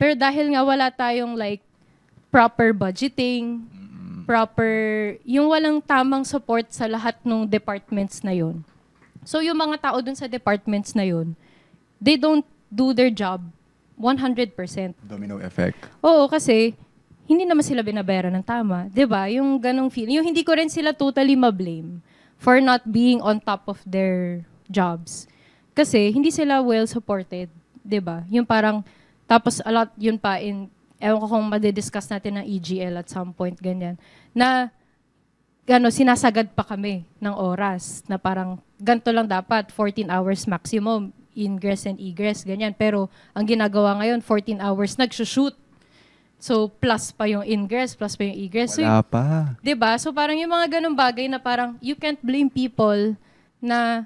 Pero dahil nga wala tayong like proper budgeting, proper yung walang tamang support sa lahat ng departments na yun. So yung mga tao dun sa departments na yun, they don't do their job 100%.
Domino effect.
Oo, kasi hindi naman sila binabayaran ng tama. 'Di ba? Yung ganong feeling. Yung hindi ko rin sila totally ma-blame for not being on top of their jobs. Kasi hindi sila well supported, 'di ba? Yung parang tapos a lot yun pa in ewan ko kung madidiscuss natin ng EGL at some point ganyan na sinasagad pa kami ng oras na parang ganito lang dapat 14 hours maximum ingress and egress ganyan, pero ang ginagawa ngayon 14 hours nagsushoot. So plus pa yung ingress, plus pa yung egress. So,
Wala pa.
'di ba? So parang yung mga ganung bagay na parang you can't blame people na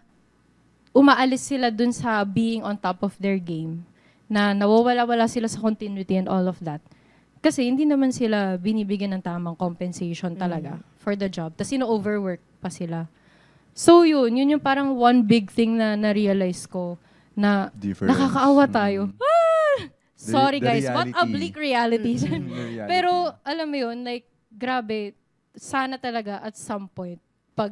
umaalis sila dun sa being on top of their game, na nawawala-wala sila sa continuity and all of that. Kasi hindi naman sila binibigyan ng tamang compensation talaga for the job. Tapos ino-overwork pa sila. So yun yung parang one big thing na na-realize ko na
Difference.
nakakaawa tayo. Sorry
The
guys, what a
reality.
bleak reality.
The reality.
Pero alam mo yun, like grabe, sana talaga at some point, pag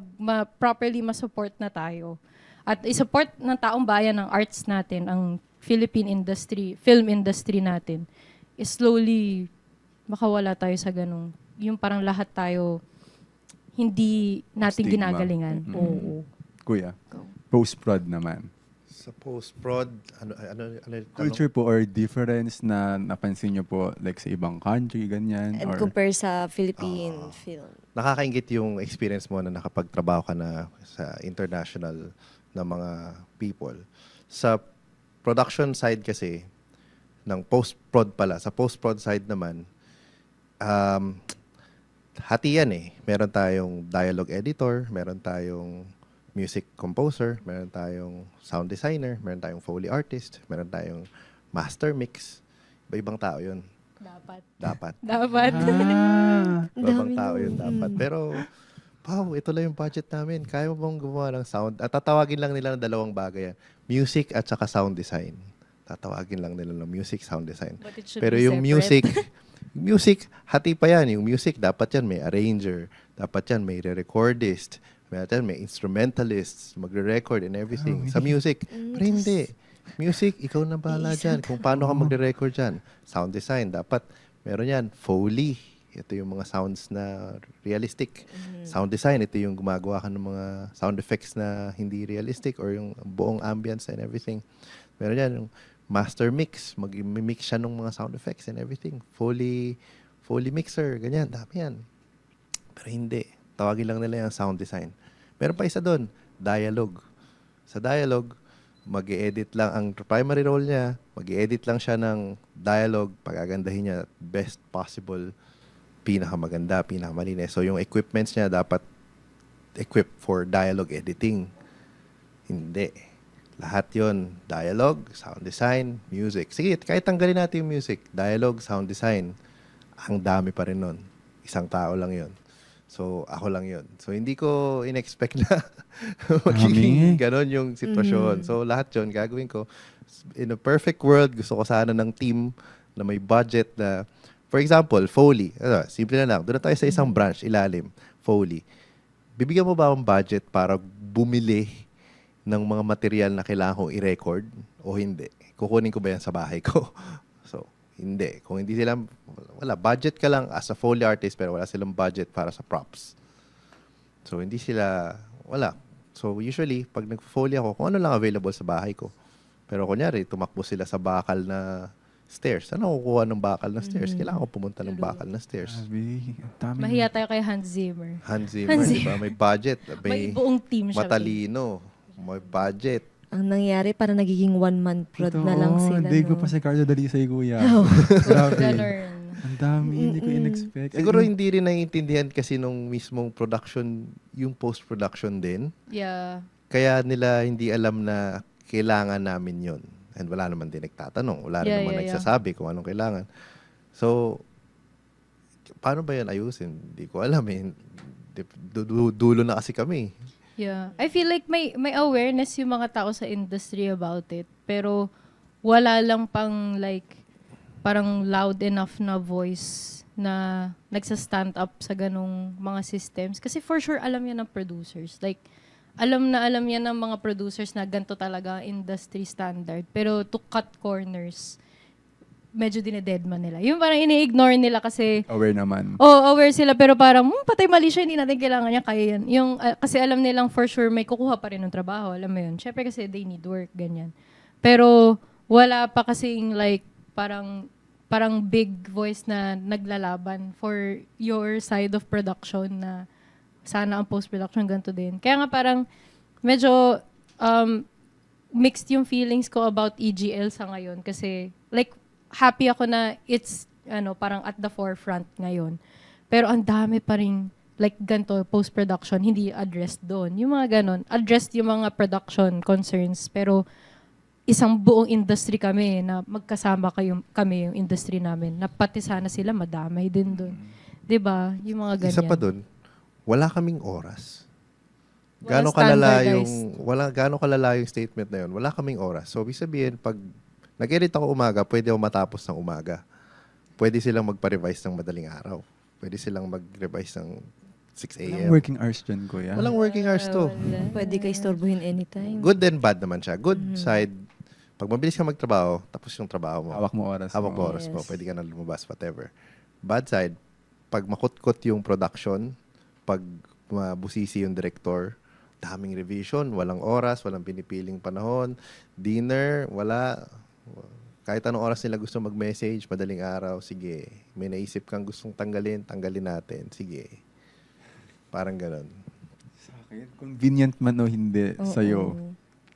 properly ma-support na tayo, at i-support ng taong bayan ng arts natin, ang Philippine industry, film industry natin, is slowly makawala tayo sa ganung, yung parang lahat tayo hindi natin
Stigma.
ginagalingan.
Mm.
Oo.
Kuya,
Go.
post-prod naman.
Sa post-prod, ano yung tanong?
Culture po or difference na napansin nyo po like sa ibang country, ganyan?
And
or
compare sa Philippine film.
Nakakaingit yung experience mo na nakapagtrabaho ka na sa international na mga people. Sa production side kasi, ng post-prod pala. Sa post-prod side naman, hati yan eh. Meron tayong dialogue editor, meron tayong music composer, meron tayong sound designer, meron tayong Foley artist, meron tayong master mix. Iba-ibang tao yun. Dapat.
Dapat.
Iba-ibang
Dami
tao
nun.
yun dapat. Pero, wow, ito lang yung budget namin. Kaya mo bang gumawa ng sound? At tatawagin lang nila ng dalawang bagay yan. Music at saka sound design. Tatawagin lang nila ng music, sound design.
But it should
Pero
be
yung
separate.
music, hati pa yan. Yung music, dapat yan may arranger. Dapat yan may re-recordist. Dapat yan may instrumentalists. Magre-record and everything. Sa music. Pero hindi. Music, ikaw na bahala dyan. Kung paano ka magre-record dyan. Sound design, dapat meron yan. Foley. Ito yung mga sounds na realistic. Sound design, ito yung gumagawa ka ng mga sound effects na hindi realistic or yung buong ambience and everything. Meron yan yung master mix. Mag-mix siya ng mga sound effects and everything. Foley mixer, ganyan. Dami yan. Pero hindi. Tawagin lang nila yung sound design. Meron pa isa doon, dialogue. Sa dialogue, mag-edit lang ang primary role niya, mag-edit lang siya ng dialogue, pagagandahin niya best possible, pinakamaganda, pinakamalinis. So yung equipments niya dapat equipped for dialogue editing. Hindi. Lahat yon, dialogue, sound design, music. Sige, kahit tanggalin natin yung music, dialogue, sound design, ang dami pa rin nun. Isang tao lang yon. So, ako lang yon. So, hindi ko in-expect na magiging ganon yung sitwasyon. So, lahat yon gagawin ko. In a perfect world, gusto ko sana ng team na may budget na, for example, Foley. Simple na lang. Doon na tayo sa isang branch, ilalim. Foley. Bibigyan mo ba akong budget para bumili ng mga material na kailangan kong i-record o hindi? Kukunin ko ba yan sa bahay ko? So, hindi. Kung hindi sila, wala. Budget ka lang as a Foley artist pero wala silang budget para sa props. So, hindi sila, wala. So, usually, pag nag-Foley ako, kung ano lang available sa bahay ko. Pero kunyari, tumakbo sila sa bakal na stairs. Ano kukuha ng bakal na stairs? Kailangan ko pumunta ng bakal na stairs.
Grabe. Ang dami.
Mahiya tayo kay Hans Zimmer.
Hans Zimmer, di ba? May budget.
May buong team siya.
Matalino. May budget.
Ang nangyari, para nagiging one-man prod na lang sila.
Hindi ko
no?
pa si Carlo Dalisay, kuya.
Oh.
Grabe.
Ganun.
Ang dami. Hindi ko in-expect.
Siguro hindi rin naiintindihan kasi nung mismong production, yung post-production din.
Yeah.
Kaya nila hindi alam na kailangan namin yon. And wala naman din nagtatanong. Wala
Yeah,
naman
yeah,
nagsasabi kung anong kailangan. So, paano ba yan ayusin? Hindi ko alam eh. Dulo na kasi kami.
Yeah. I feel like may awareness yung mga tao sa industry about it. Pero wala lang pang like parang loud enough na voice na nagsa-stand up sa ganong mga systems. Kasi for sure alam yan ng producers. Like alam yan ng mga producers na ganito talaga ang industry standard. Pero to cut corners, medyo dinededman nila. Yung parang ini-ignore nila kasi
Aware naman.
aware sila pero parang patay mali siya, hindi natin kailangan niya, kaya yan. Yung, kasi alam nilang for sure may kukuha pa rin ng trabaho, alam mo yun. Syempre kasi they need work, ganyan. Pero wala pa kasing like parang big voice na naglalaban for your side of production na sana ang post-production ganito din. Kaya nga parang medyo mixed yung feelings ko about EGL sa ngayon kasi like happy ako na it's parang at the forefront ngayon. Pero ang dami pa rin like ganito post-production hindi addressed doon. Yung mga ganon, addressed yung mga production concerns pero isang buong industry kami na magkasama kami yung industry namin na pati sana sila madamay din doon. 'Di ba? Yung mga ganyan.
Isa pa doon, wala kaming oras.
Walang
Gaano kalala yung statement na yun? Wala kaming oras. So, ibig sabihin, pag nag-edit ako umaga, pwede ako matapos ng umaga. Pwede silang magpa-revise ng madaling araw. Pwede silang mag-revise ng 6
Walang
a.m.
working hours dyan, kuya.
Walang working hours to.
Pwede ka istorbohin anytime.
Good and bad naman siya. Good side, pag mabilis ka magtrabaho, tapos yung trabaho mo.
Hawak mo oras.
Hawak mo
mo.
oras mo.
Yes.
Pwede ka na lumabas, whatever. Bad side, pag makutkot yung production, pag mabusisi yung director, daming revision, walang oras, walang pinipiling panahon, dinner, wala. Kahit anong oras nila gusto mag-message, madaling araw, sige. May naisip kang gustong tanggalin natin, sige. Parang ganun.
Sa akin, convenient man o hindi
Oo.
sa'yo,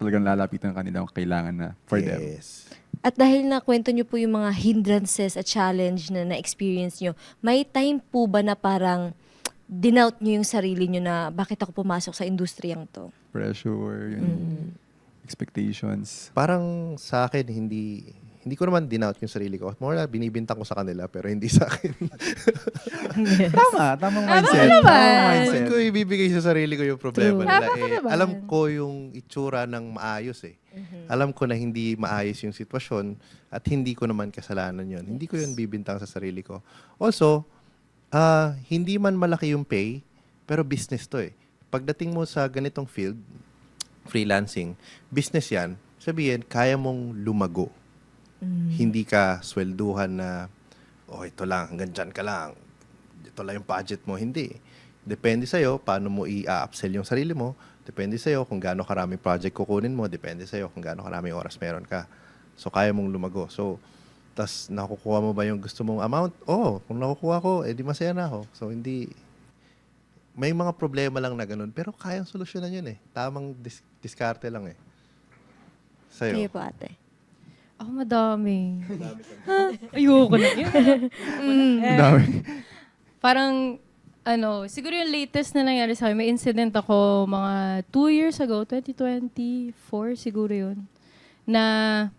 talagang lalapitan kanila kung kailangan na for them.
Yes.
At dahil na kwento nyo po yung mga hindrances at challenge na na-experience nyo, may time po ba na parang dinout nyo yung sarili nyo na bakit ako pumasok sa industriyang to?
Pressure, yun. Expectations.
Parang sa akin, hindi ko naman dinout yung sarili ko. More na binibintang ko sa kanila, pero hindi sa akin.
Tamang mindset.
naman.
Tamang
Bakit
mindset.
ko ibibigay sa sarili ko yung problema
True.
nila?
Tama ka naman.
Alam ko yung itsura ng maayos eh. Alam ko na hindi maayos yung sitwasyon at hindi ko naman kasalanan yon. Hindi ko yun bibintang sa sarili ko. Also, hindi man malaki yung pay, pero business to eh. Pagdating mo sa ganitong field, freelancing, business yan, sabihin, kaya mong lumago. Hindi ka swelduhan na, oh, ito lang, hanggang dyan ka lang. Ito lang yung budget mo. Hindi. Depende sa'yo paano mo i-upsell yung sarili mo. Depende sa'yo kung gaano karaming project kukunin mo. Depende sa'yo kung gaano karaming oras meron ka. So, kaya mong lumago. So, tas nakukuha mo ba yung gusto mong amount? Oo, kung nakukuha ko, edi masaya na ako. So, hindi... May mga problema lang na ganun, pero kayang solusyonan yun eh. Tamang diskarte lang eh. Sa'yo.
Kayo po, ate.
Ako madami. Ayoko na yun.
Dami.
Parang, siguro yung latest na nangyari sa akin, may incident ako mga 2 years ago, 2024 siguro yun, na,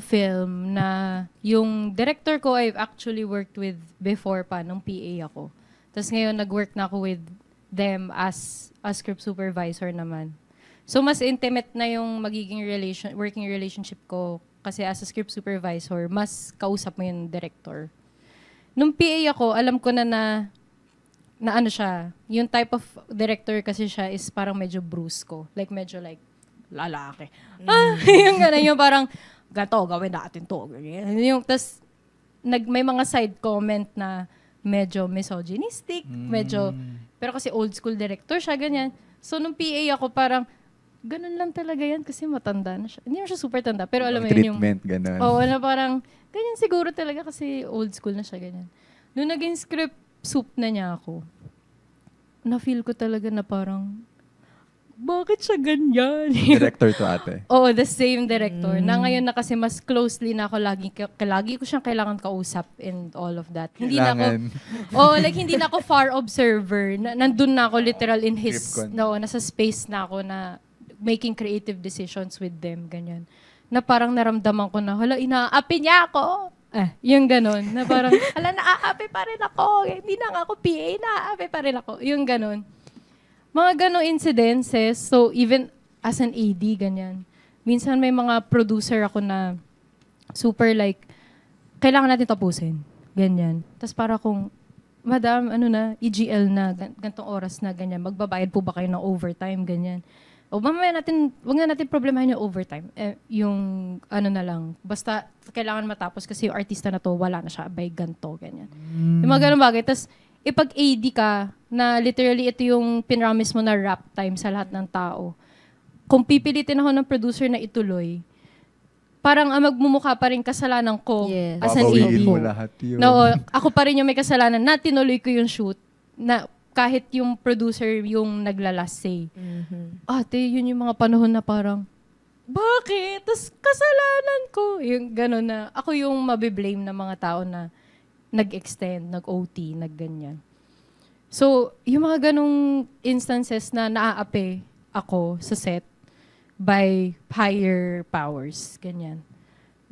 film, na yung director ko I've actually worked with before pa, nung PA ako. Tapos ngayon, nag-work na ako with them as a script supervisor naman. So, mas intimate na yung magiging working relationship ko kasi as a script supervisor, mas kausap mo yung director. Nung PA ako, alam ko na ano siya, yung type of director kasi siya is parang medyo brusco. Like, medyo like, lalaki. Yung gano'n, yung parang, gato, gawin natin to. Yung, tas, may mga side comment na medyo misogynistic, medyo, pero kasi old school director siya, ganyan. So, nung PA ako, parang, ganun lang talaga yan kasi matanda na siya. Hindi mo siya super tanda, pero alam mo yun yung...
Treatment, ganun.
Oo, na parang, ganyan siguro talaga kasi old school na siya, ganyan. Nung naging script soup na niya ako, na-feel ko talaga na parang, bakit siya ganyan?
Director to ate.
Oo, the same director. Na ngayon na kasi mas closely na ako lagi ko siyang kailangan kausap and all of that. Hindi na ako, hindi na ako far observer. Nandun na ako literal in his,
Trip ko.
nasa space na ako na making creative decisions with them, ganyan. Na parang naramdaman ko na, hala, inaapi niya ako. Yung ganon. Na parang, hala, naaapi pa rin ako. Hindi na nga ako PA, naaapi pa rin ako. Yung ganon. Mga ganong incidences, so even as an AD, ganyan. Minsan may mga producer ako na super like, kailangan natin tapusin. Ganyan. Tapos para kung, madam, EGL na, gantong oras na, ganyan. Magbabayad po ba kayo ng overtime, ganyan. O mamaya wag na natin problemahin yung overtime. Yung na lang, basta kailangan matapos kasi yung artista na to, wala na siya, by ganto, ganyan. Yung mga ganong bagay. Tapos, ipag AD ka, na literally ito yung pinramis mo na rap time sa lahat ng tao. Kung pipilitin ako ng producer na ituloy, parang magmumukha pa rin kasalanan ko
Yes.
as an
Babawiin
AD.
mo lahat yun.
No, ako pa rin yung may kasalanan na tinuloy ko yung shoot na kahit yung producer yung naglalas say. Ate, yun yung mga panahon na parang, bakit? Tas kasalanan ko. Yung gano'n na, ako yung mabiblame ng mga tao na nag-extend, nag-OT, nag-ganyan. So, yung mga ganong instances na naaapi ako sa set by higher powers, ganyan.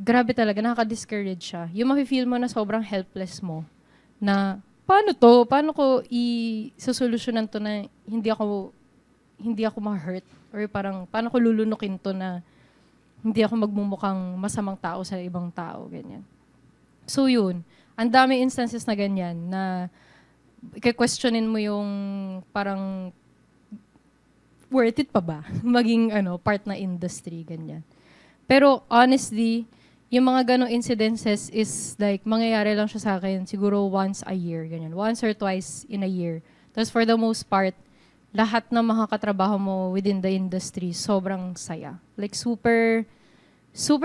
Grabe talaga, nakaka-discourage siya. Yung mafe-feel mo na sobrang helpless mo, na paano to? Paano ko i-solusyonan to na hindi ako ma-hurt? Or parang, paano ko lulunukin to na hindi ako magmumukhang masamang tao sa ibang tao, ganyan. So yun, ang dami instances na ganyan, na i-questionin mo yung parang worth it pa ba? Maging part na industry, ganyan. Pero honestly, yung mga ganong incidences is like, mangyayari lang siya sa akin siguro once a year, ganyan. Once or twice in a year. Tapos for the most part, lahat ng mga katrabaho mo within the industry, sobrang saya. Like super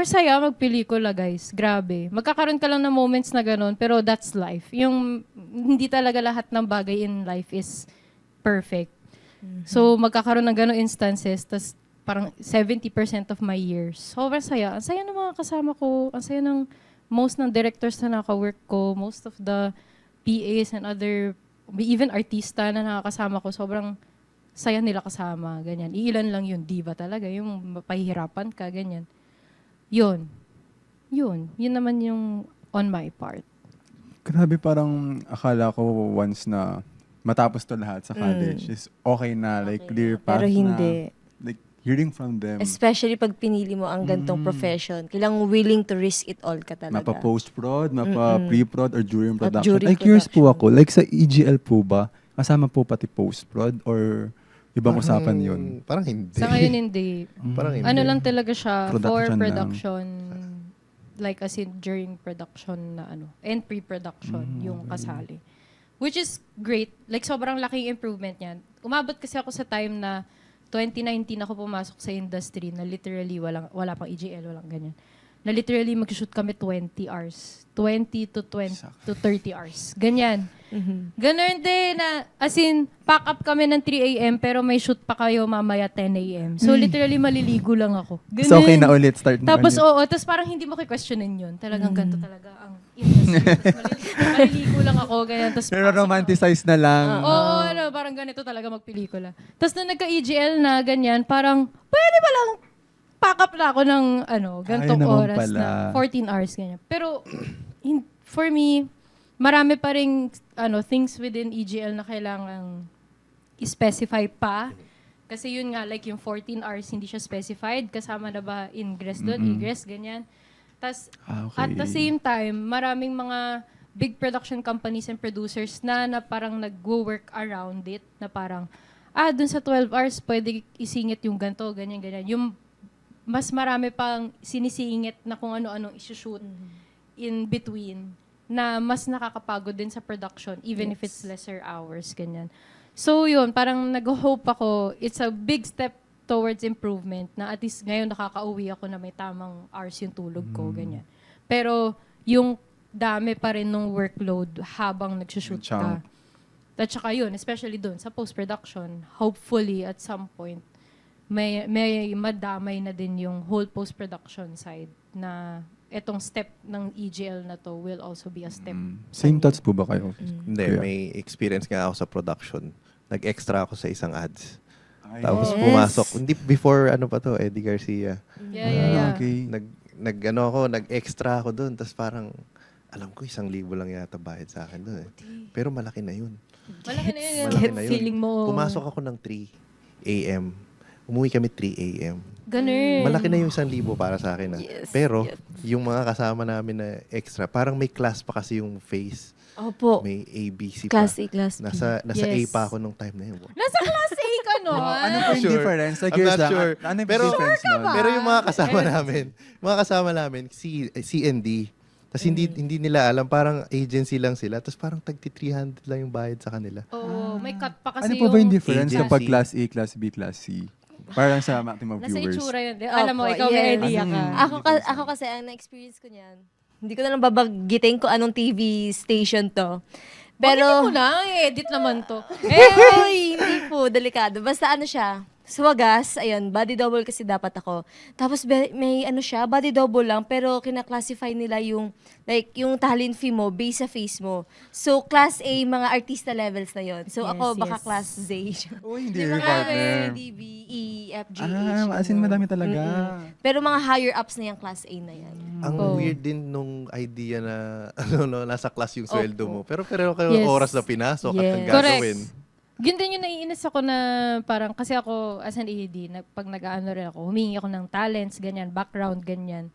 saya magpelikula, guys. Grabe. Magkakaroon ka lang ng moments na ganun, pero that's life. Yung hindi talaga lahat ng bagay in life is perfect. So, magkakaroon ng ganun instances, tas parang 70% of my years. Sobrang saya. Ang saya ng mga kasama ko. Ang saya ng most ng directors na naka-work ko. Most of the PAs and other, even artista na nakakasama ko. Sobrang saya nila kasama. Ganyan. Iilan lang yun. Diba talaga? Yung mapahihirapan ka. Ganyan. Yun. Yun naman yung on my part.
Grabe, parang akala ko once na matapos to lahat sa college is okay na, like
Okay
clear
na.
path
Pero hindi.
na. Like hearing from them,
Especially pag pinili mo ang gantong profession. Kailangan willing to risk it all ka talaga.
mapa post-prod, mapa pre-prod, or during
At
production.
during
Ay, curious po
production.
ako, like sa EGL po ba, kasama po pati post-prod or ibang usapan yun?
Parang hindi.
Sa ngayon, hindi.
Parang hindi.
Ano lang talaga siya for
Production lang.
production. Like as in during production na ano. And pre-production yung kasali. Which is great. Like sobrang laking improvement niyan. Umabot kasi ako sa time na 2019 ako pumasok sa industry na literally wala pang EGL, walang ganyan. Na literally mag-shoot kami 20 hours. 20 to 30 hours. Ganyan. Ganun din na, as in, pack up kami ng 3 a.m. pero may shoot pa kayo mamaya 10 a.m. So literally maliligo lang ako. Ganun.
So okay na ulit, start na
Tapos
ulit.
oo, tapos parang hindi mo questionin yun. Talagang ganito talaga ang industry. Tapos maliligo lang ako, ganyan. Tapos
Pero
pasok ako.
romanticize na lang.
Oo, ano, parang ganito talaga magpelikula. Tapos nung nagka-EGL na ganyan, parang pwede ba lang pack up na ako ng gantong
naman
oras
pala.
na 14 hours ganyan. Pero for me, marami pa ring things within EGL na kailangang i-specify pa. Kasi yun nga, like yung 14 hours, hindi siya specified. Kasama na ba ingress doon, egress, ganyan. Tas,
Okay.
at the same time, maraming mga big production companies and producers na parang nag-work around it, na parang, dun sa 12 hours, pwede isingit yung ganito, ganyan, ganyan. Yung mas marami pang sinisingit na kung ano-anong isushoot in between na mas nakakapagod din sa production, even if it's lesser hours, ganyan. So yun, parang nag-hope ako, it's a big step towards improvement na at least ngayon nakaka-uwi ako na may tamang hours yung tulog ko, ganyan. Pero yung dami pa rin ng workload habang nagsushoot ka.
Chunk.
At saka yun, especially dun sa post-production, hopefully at some point, may madamay na din yung whole post-production side na etong step ng EGL na to will also be a step.
Same thoughts po ba kayo?
Hindi,
Kuya?
may experience nga ako sa production. Nag-extra ako sa isang ads.
Ay,
Tapos
Yes.
pumasok, hindi before Eddie Garcia.
Yeah.
Okay.
Nag-extra ako doon. Tapos parang, alam ko 1,000 lang yata bayad sa akin doon. Pero malaki na yun.
Malaki na yun.
Malaki na yun.
Feeling mo.
Pumasok ako ng 3 a.m. Umuwi kami 3 a.m.
Ganun.
Malaki na yung 1,000 para sa akin.
Yes,
Pero,
yes.
yung mga kasama namin na extra, parang may class pa kasi yung face.
Opo.
May ABC
Class
pa.
A, Class B.
Nasa
Yes.
A pa ako nung time na yun.
Nasa class A ka no?
Ano po yung
Sure.
difference? Like,
I'm
curious
not
lang.
sure.
Ano yung
Pero-
difference nun?
Pero yung mga kasama namin, C&D. Tapos hindi nila alam, parang agency lang sila. Tapos parang tagti-300 lang yung bayad sa kanila.
Oo, may cut pa kasi
Ano po ba yung difference
agency.
kapag class A, class B, class C? Parang sa maximum
Nasa
viewers.
itsura yun. Alam mo,
Opo,
ikaw may
yes.
idea ka.
Ako kasi, ang na-experience ko niyan, hindi ko na lang babanggitin kung anong TV station to.
Pero,
Pero,
mo na, edit naman to.
hindi po, delikado. Basta ano siya, sa wagas, ayun, body double kasi dapat ako. Tapos may ano siya, body double lang, pero kinaklasify nila yung, like, yung talent fee mo based sa face mo. So, class A, mga artista levels na yon. So,
Yes,
ako, baka
yes.
class Z.
Uy, hindi
Yung
yung
mga
partner.
A, D, B, E, F, G, H.
As in madami talaga.
Pero mga higher ups na yung class A na yan.
Ang
Oo.
weird din nung idea na nasa class yung sweldo mo. Pero kayo
Yes.
oras na pinasok at
Yes.
ang
Correct.
gagawin.
Yun din yung naiinis ako na parang, kasi ako as an AD, pag nag-ano rin ako, humingi ako ng talents, ganyan, background, ganyan.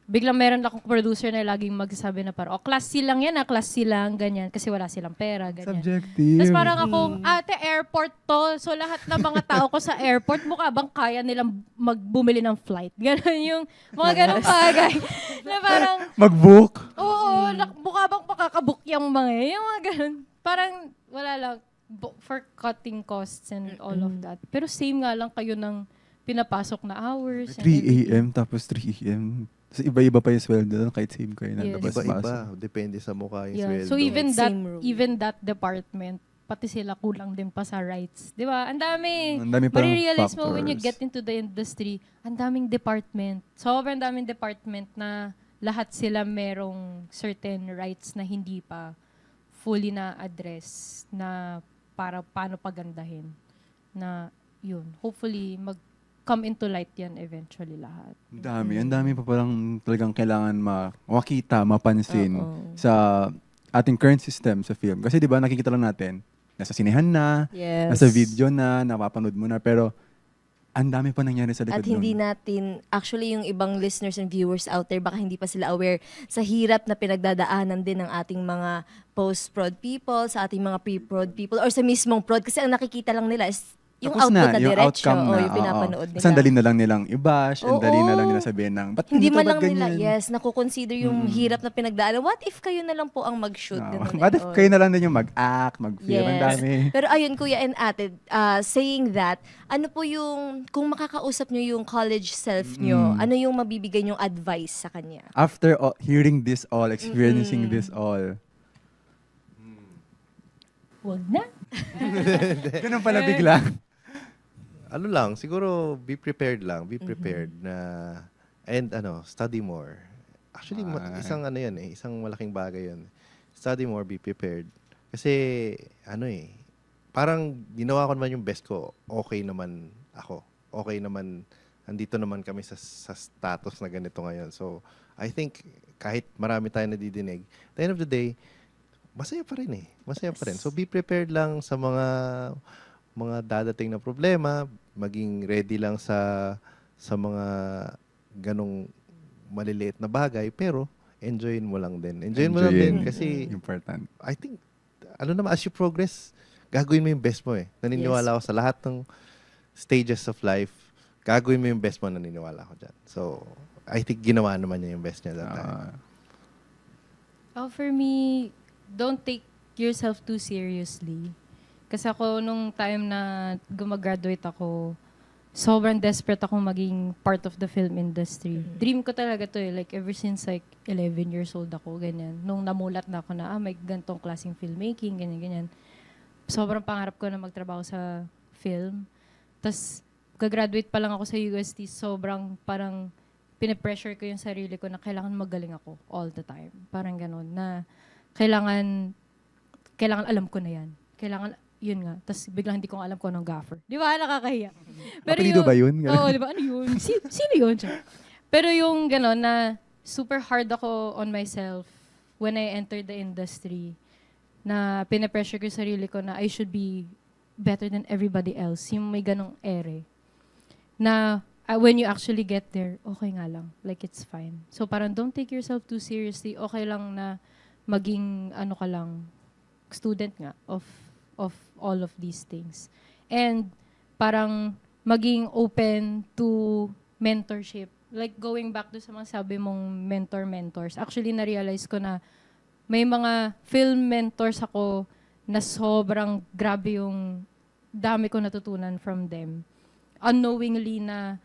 Biglang meron akong producer na laging magsasabi na parang, class C lang yan, class C lang, ganyan, kasi wala silang pera, ganyan.
Subjective.
Tapos parang ako, ate, airport to. So lahat ng mga tao ko sa airport, mukha bang kaya nilang magbumili ng flight? Ganon yung mga ganong bagay. Na parang,
Mag-book.
oo, mukha bang makakabook yung mga yun? Yung mga ganon. Parang, wala lang, for cutting costs and all of that. Pero same nga lang kayo ng pinapasok na hours.
3 a.m. tapos 3 a.m. Tapos iba-iba pa yung sweldo doon kahit same kayo na
Yes.
labas-pasok.
Iba-iba. Depende sa mukha yung
Yeah.
sweldo.
So even
Same room.
that department, pati sila kulang din pa sa rights. Di ba? Ang dami.
Ang dami pang
Marirealize mo when you
factors.
get into the industry, ang daming department. Sobrang daming department na lahat sila merong certain rights na hindi pa fully na address na para paano pagandahin. Na yun, hopefully come into light yan eventually lahat.
Ang dami pa parang talagang kailangan makita, mapansin
Oo.
sa ating current system sa film. Kasi di ba nakikita lang natin, nasa sinehan na,
Yes.
nasa video na, napapanood mo na, pero ang dami pa nangyari sa likod
At hindi
nun.
natin, actually yung ibang listeners and viewers out there, baka hindi pa sila aware sa hirap na pinagdadaanan din ng ating mga post-prod people, sa ating mga pre-prod people, or sa mismong prod. Kasi ang nakikita lang nila is yung
Tapos
output na
yung
diretso,
outcome
o
na,
yung pinapanood nila.
Sandali na lang nilang i-bash, ang dali na lang
Oo.
nila sabihin ng, ba't
Hindi
ganito,
man
ba't
lang nila,
ganyan?
yes, nakukonsider yung hirap na pinagdaanan. What if kayo na lang po ang mag-shoot? Ganun
What
and
if
all.
kayo na lang din yung mag-act, mag-film, ang dami.
Pero ayun, Kuya and Ate, saying that, ano po yung, kung makakausap nyo yung college self nyo, ano yung mabibigay nyong advice sa kanya?
After hearing this all, experiencing this all,
Wag na.
ganun pala bigla.
Ano lang, siguro be prepared lang. Be prepared na, and study more. Actually, isang yan isang malaking bagay yan. Study more, be prepared. Kasi, parang ginawa ko naman yung best ko. Okay naman ako. Okay naman, andito naman kami sa status na ganito ngayon. So, I think, kahit marami tayong nadidinig, at the end of the day, masaya pa rin eh. Masaya pa rin. So, be prepared lang sa mga dadating na problema, maging ready lang sa mga ganong maliliit na bagay, pero enjoyin mo lang din. Enjoyin mo lang din kasi
Important.
I think, as you progress, gagawin mo yung best mo eh. Naniniwala ako sa lahat ng stages of life, gagawin mo yung best mo, naniniwala ako dyan. So, I think ginawa naman niya yung best niya that time.
For me, don't take yourself too seriously. Kasi ako, nung time na gumagraduate ako, sobrang desperate ako maging part of the film industry. Dream ko talaga to eh. Like, ever since like 11 years old ako, ganyan. Nung namulat na ako na, may gantong klaseng filmmaking, ganyan. Sobrang pangarap ko na magtrabaho sa film. Tapos, gagraduate pa lang ako sa UST, sobrang parang pinipressure ko yung sarili ko na kailangan magaling ako all the time. Parang ganon, na kailangan alam ko na yan. Kailangan, yun nga. Tapos biglang hindi ko alam kung anong gaffer. Di ba? Nakakahiya.
Apelido ba yun?
Oo, di ba? Ano yun? Sino yun? Pero yung gano'n na super hard ako on myself when I entered the industry, na pinapressure ko yung sarili ko na I should be better than everybody else. Yung may ganong ere. Na when you actually get there, okay nga lang. Like, it's fine. So parang don't take yourself too seriously. Okay lang na maging ka lang, student nga of all of these things. And parang maging open to mentorship. Like going back to sa mga sabi mong mentors. Actually, na-realize ko na may mga film mentors ako na sobrang grabe yung dami ko natutunan from them. Unknowingly na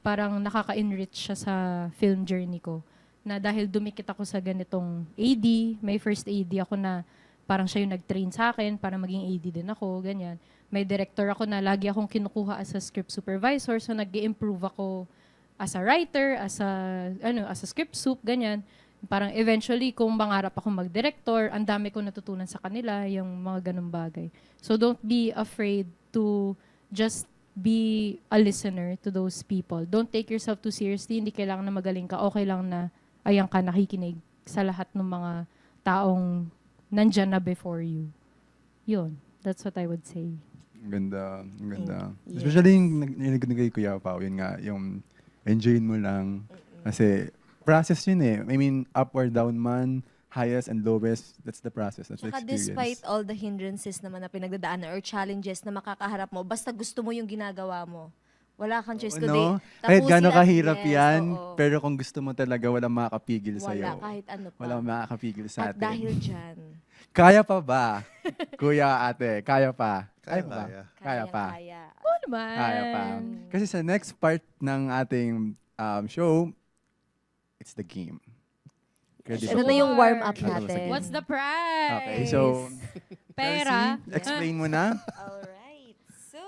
parang nakaka-enrich siya sa film journey ko. Na dahil dumikit ako sa ganitong AD, may first AD ako na parang siya yung nag-train sa akin para maging AD din ako, ganyan. May director ako na lagi akong kinukuha as a script supervisor, so nag-i-improve ako as a writer, as a script soup, ganyan. Parang eventually, kung mangarap ako mag-director, ang dami ko natutunan sa kanila, yung mga ganung bagay. So don't be afraid to just be a listener to those people. Don't take yourself too seriously, hindi kailangan na magaling ka, okay lang na ayan ka nakikinig sa lahat ng mga taong nandyan na before you. Yun. That's what I would say.
Ang ganda. Ang ganda.
Yes.
Especially yung narinig ko kay Kuya Pao, yun nga, yung enjoyin mo lang. Kasi process yun eh. I mean, up or down man, highest and lowest, that's the process. That's the
Saka
experience.
despite all the hindrances naman na pinagdadaanan or challenges na makakaharap mo, basta gusto mo yung ginagawa mo. Wala kang choice kundi
No? Kahit
tapusin
gano'ng
at-
kahirap
yes,
yan,
oo.
pero kung gusto mo talaga, walang makakapigil
wala,
sa'yo.
kahit ano pa.
Walang makakapigil sa
At
atin.
dahil dyan,
Kaya pa ba? Kuya, ate, kaya pa?
Kaya,
pa ba?
kaya.
Kaya pa.
Kaya.
Oo naman.
Kaya pa. Kasi sa next part ng ating show, it's the game. Ready
Ito
ba
na
po?
yung warm-up
Ano ba sa
natin.
game?
What's the prize?
Okay, so
Pera.
Chelsea, explain mo na.
Alright. So,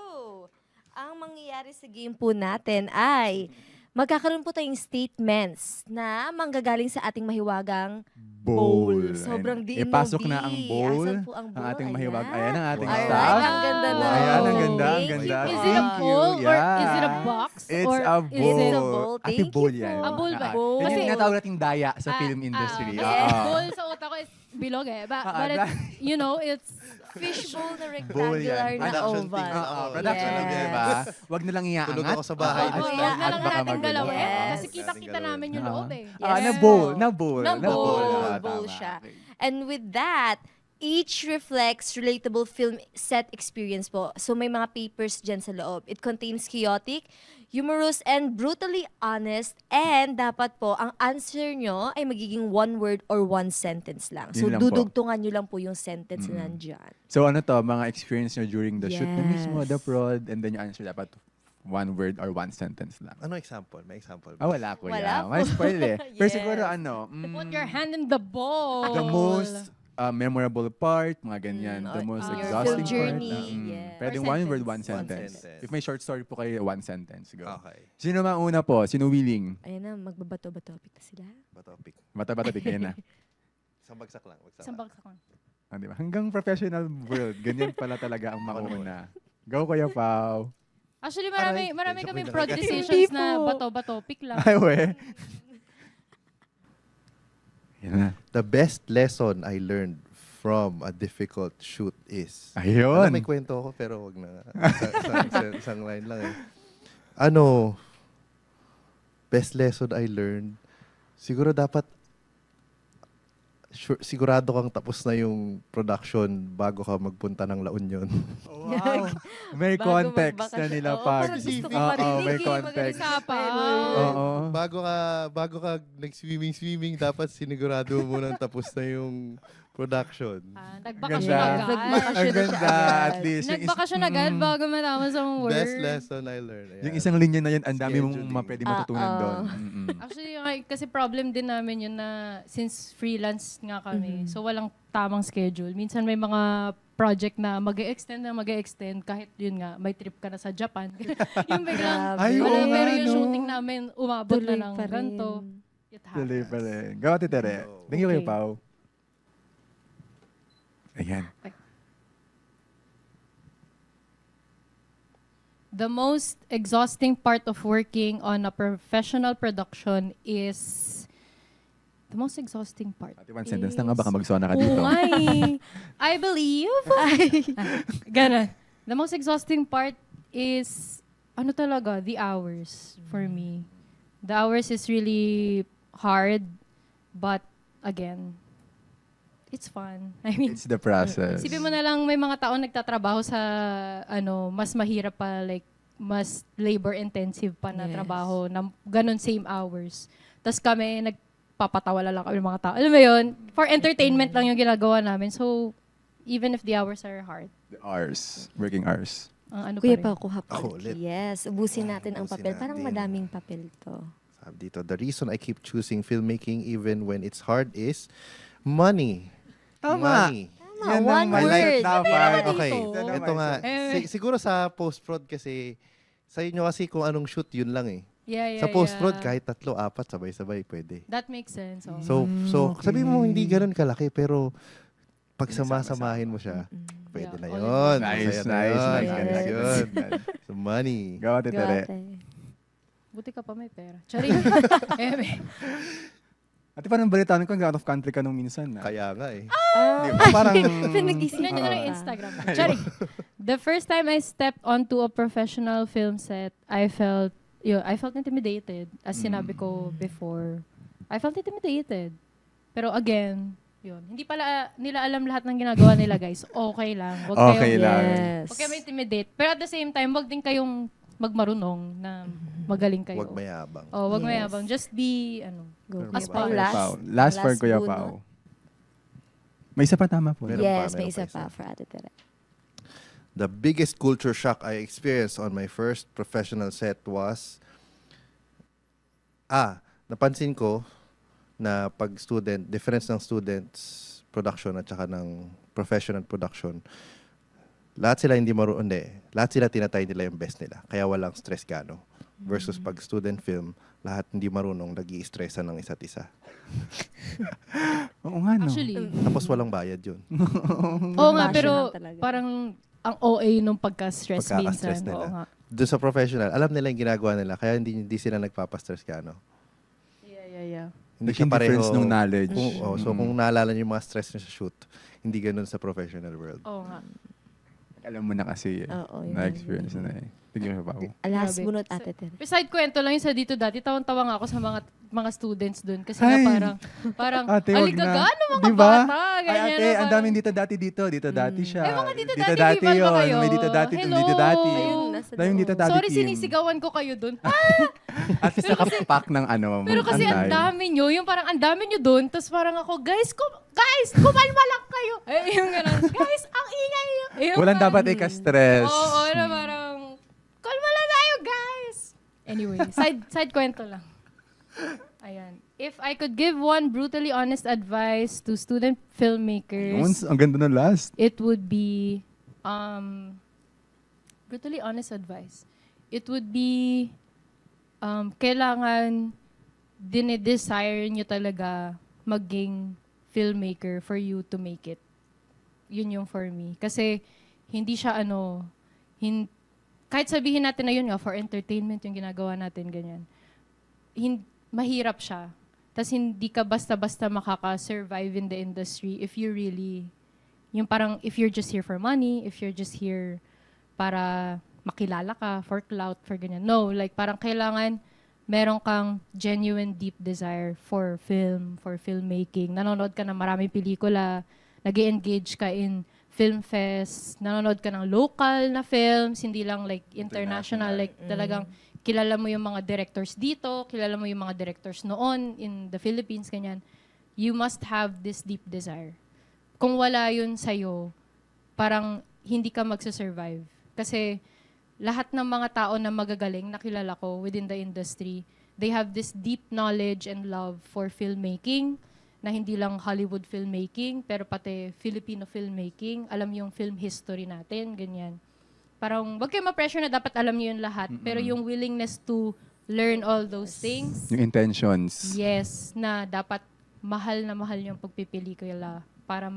ang mangyayari sa game po natin ay magkakaroon po tayong statements na manggagaling sa ating mahiwagang bowl. Sobrang
Ayun.
diin mo,
Ipasok
B.
na ang bowl.
Asan po ang bowl?
ating
Ayan.
mahiwag. Ayan ang ating
Wow.
staff.
Alright, ang ganda na.
Ayan, ang ganda, ang
Thank
ganda.
you
Is
po.
it a
Thank you.
bowl or
Yeah.
is it a box?
It's
or
a
is
bowl.
it
a bowl?
Ate
Thank
bowl
you
yan.
po.
A bowl ba?
Ah,
Bowl.
Yan yung
Kasi-
tinatawag nating daya sa film industry.
Kasi
Ah.
bowl sa utak ko is bilog eh. But
Ah,
you know, it's
Fishbowl na
Bowl
rectangular
yan.
na
Production
oval.
things.
Production
Yes.
lang yan, ba? Wag na lang iaangat.
Tulog ako sa bahay
Oo,
next
yan
time.
na
At
lang
baka
natin
magulo.
galawin.
Yes.
Kasi kita-kita
Natin
namin yung loob eh.
Ah,
Yes.
na bowl. Na bowl.
Na bowl.
Ah,
Bowl
tama.
siya.
Okay.
And with that, each reflects relatable film set experience po. So may mga papers dyan sa loob. It contains chaotic, humorous, and brutally honest. And dapat po, ang answer nyo ay magiging one word or one sentence lang. So
Yun lang po.
dudugtungan nyo lang po yung sentence na nandyan.
So ano to, mga experience nyo during the shoot na mismo,
Yes.
the prod, and then yung answer dapat one word or one sentence lang.
Ano example? May example ba?
Ah, wala ko
Wala
yan.
po.
May spoil eh. Pero
Yes.
siguro ano,
Put your hand in the bowl.
the most memorable part, mga ganyan.
Mm,
The most
your
exhausting
film
part.
journey,
Mm.
yes.
Pwedeng
Or
one word,
sentence.
one sentence.
sentence.
If may short story po kayo, one sentence. Go.
Okay.
Sino mauna po? Sino willing?
Ayan na, magbabato-bato-topic na sila.
Topic.
Bata-bata, bigyan na.
Isang bagsak lang.
Isang bagsak lang.
Ah, di ba? Hanggang professional world, ganyan pala talaga ang mauna. Go, Kuya Pao.
Actually,
Aray,
marami
joke
kaming
lang.
prod
Hindi
decisions
po.
na bato-bato pick lang.
Ay, we. Yan na.
The best lesson I learned from a difficult shoot is...
Ayun.
Alam, may kwento ako pero wag na. Isang line lang eh. Ano, best lesson I learned, siguro dapat sigurado kang tapos na yung production bago ka magpunta ng La Union.
Wow. May
Bago
context na
magbakasyon.
nila
Oo,
pag...
parang gusto ko
Oo,
marinig
may
eh,
context.
Usapan.
Oo.
Bago ka nag-swimming, dapat sinigurado mo nang tapos na yung production.
Nagbakasyon
Ganda.
agad.
Nagbakasyon
Ang
na siya
ganda.
agad.
At least. yung
Nagbakasyon agad bago matapos ang work.
Best lesson I learned. Ayan.
Yung isang linya na yun, ang dami mong
Scheduling.
pwede matutunan
Oo.
doon. Mm-mm.
Actually, kasi problem din namin yun na since freelance nga kami, so walang tamang schedule. Minsan may mga project na mag-extend kahit yun nga, may trip ka na sa Japan. Yung biglang,
Grabe.
Ay,
wala,
oo nga,
pero yung
no?
shooting namin, umabot
Tuloy
na ng
pa rin.
ganito. It
Tuloy
happens.
pa rin. Go, Ate Tere. Thank you, Kuya
Okay.
Pao. Ayan.
The most exhausting part of working on a professional production is... The most exhausting part.
Ate, one sentence na nga, baka magsona ka dito.
Oo nga eh. I believe. Ganon. The most exhausting part is, ano talaga, the hours for me. The hours is really hard, but again, it's fun. I mean,
It's the process.
isipin mo na lang may mga tao nagtatrabaho sa mas mahirap pa, like mas labor intensive pa na
Yes.
trabaho na ganun same hours. Tapos kami nagpapatawala lang kami ng mga tao. Alam mo yun, for entertainment lang yung ginagawa namin. So even if the hours are hard,
The hours. Working hours.
ang ano
Kuya
pa rin.
Pao, kuha pa.
Ako ulit.
Yes, ubusin natin ang
Ubusin
papel. Parang
natin.
madaming papel to.
Sabi dito, the reason I keep choosing filmmaking even when it's hard is money.
Tama.
Money.
Tama,
Yan
one
ang may
word.
dapat.
Okay,
dito.
ito nga.
Eh.
Siguro sa post-prod kasi, sa inyo kasi kung anong shoot, yun lang eh.
Yeah,
Sa post-prod,
yeah.
kahit 3, 4, sabay-sabay, pwede.
That makes sense. Oh.
So
okay.
sabi mo hindi ganun kalaki, pero pag sama-samahin mo siya, pwede
Yeah,
na
all
yun.
Nice,
Masaya na
nice,
yun.
nice.
Ayos
Yes.
yun. So money.
Go, Ate Tere.
Buti ka pa may pera. Charing. Eh,
Ate, parang balitaan ko, out of country ka nung minsan na.
Kaya nga eh.
Di ba? Parang...
Pinag-isipan
Tingnan nyo na lang
ka.
Instagram. Charing. The first time I stepped onto a professional film set, I felt intimidated. As sinabi ko before, I felt intimidated. Pero again, yun. Hindi pala nila alam lahat ng ginagawa nila, guys. Okay lang. Huwag
Okay
kayong,
lang.
Yes.
Huwag kayong intimidate. Pero at the same time, huwag din kayong magmarunong na magaling kayo.
Huwag mayabang.
Oh, wag
Yes.
mayabang. Just be,
Go.
Pero
Kuya
may
Pao,
bahay.
last.
Pao. Last for
Last
Kuya
bunot.
Pao. May isa pa, tama po.
Meron
Yes,
pa,
may
meron
isa
pa isa.
pa for Ate Tere.
The biggest culture shock I experienced on my first professional set was, napansin ko na pag student, difference ng students production at saka ng professional production, lahat sila hindi marunong, hindi. Lahat sila tinatay nila yung best nila. Kaya walang stress gano. Versus pag student film, lahat hindi marunong, nag-i-stressan ng isa't isa.
Oo nga, no?
Actually,
Tapos walang bayad yun.
oo nga,
Passion
pero
lang talaga.
parang ang OA nung pagka-stress
Pagkaka-stress
minsan.
nila.
Oo nga.
Doon sa professional, alam nila yung ginagawa nila, kaya hindi sila nagpapastress gano.
Yeah.
Hindi
Naging difference nung knowledge.
So kung naalala niyo yung mga stress niyo sa shoot, hindi ganun sa professional world.
Oo nga.
Alam mo na kasi
Oo, yun.
na-experience na eh. Tignan mo pa ako.
Last
Grabe.
bunot, Ate Ter.
Beside kwento lang yung sa dito dati, tawang-tawa nga ako sa mga students dun. Kasi
Ay!
nga parang
Ate, wag
aligaga,
na.
ano mga
Diba?
bata,
Ay,
ganyan.
ate,
na
ang
parang-
daming dito dati dito. Dito dati siya.
Eh, mga dito dati, di ba
yun.
kayo?
May dito dati,
Hello.
dito dati.
Ayun, nasa
Daming dito
loob.
dati.
Sorry,
team.
sinisigawan ko kayo dun.
At least nakapack ng ano.
Pero kasi ang dami nyo, yung parang ang dami nyo dun, tapos parang ako, guys, kumalma lang kayo. Eh, yung gano'n, guys, ang ingay nyo. Eh, yung
Walang
parang-
dapat ika-stress.
Oo, na parang, kalma lang tayo, guys. Anyway, side kwento lang. Ayan. If I could give one brutally honest advice to student filmmakers,
Ang ganda ng last.
it would be, brutally honest advice. It would be, kailangan dinedesire nyo talaga maging filmmaker for you to make it. Yun yung for me. Kasi, hindi siya kahit sabihin natin na yun nga, for entertainment yung ginagawa natin, ganyan. Mahirap siya. Tapos hindi ka basta-basta makaka-survive in the industry if you really, yung parang, if you're just here for money, if you're just here para makilala ka, for clout, for ganyan. No, like parang kailangan meron kang genuine deep desire for film, for filmmaking. Nanonood ka ng maraming pelikula, nag-engage ka in film fest, nanonood ka ng local na films, hindi lang like international, like talagang kilala mo yung mga directors dito, kilala mo yung mga directors noon in the Philippines, ganyan. You must have this deep desire. Kung wala yun sa'yo, parang hindi ka magsasurvive. Kasi lahat ng mga tao na magagaling, nakilala ko within the industry, they have this deep knowledge and love for filmmaking, na hindi lang Hollywood filmmaking, pero pati Filipino filmmaking, alam yung film history natin, ganyan. Parang, wag kayo ma-pressure na dapat alam niyo yung lahat, pero yung willingness to learn all those things,
Yung intentions.
yes, na dapat mahal na mahal yung pagpipelikula para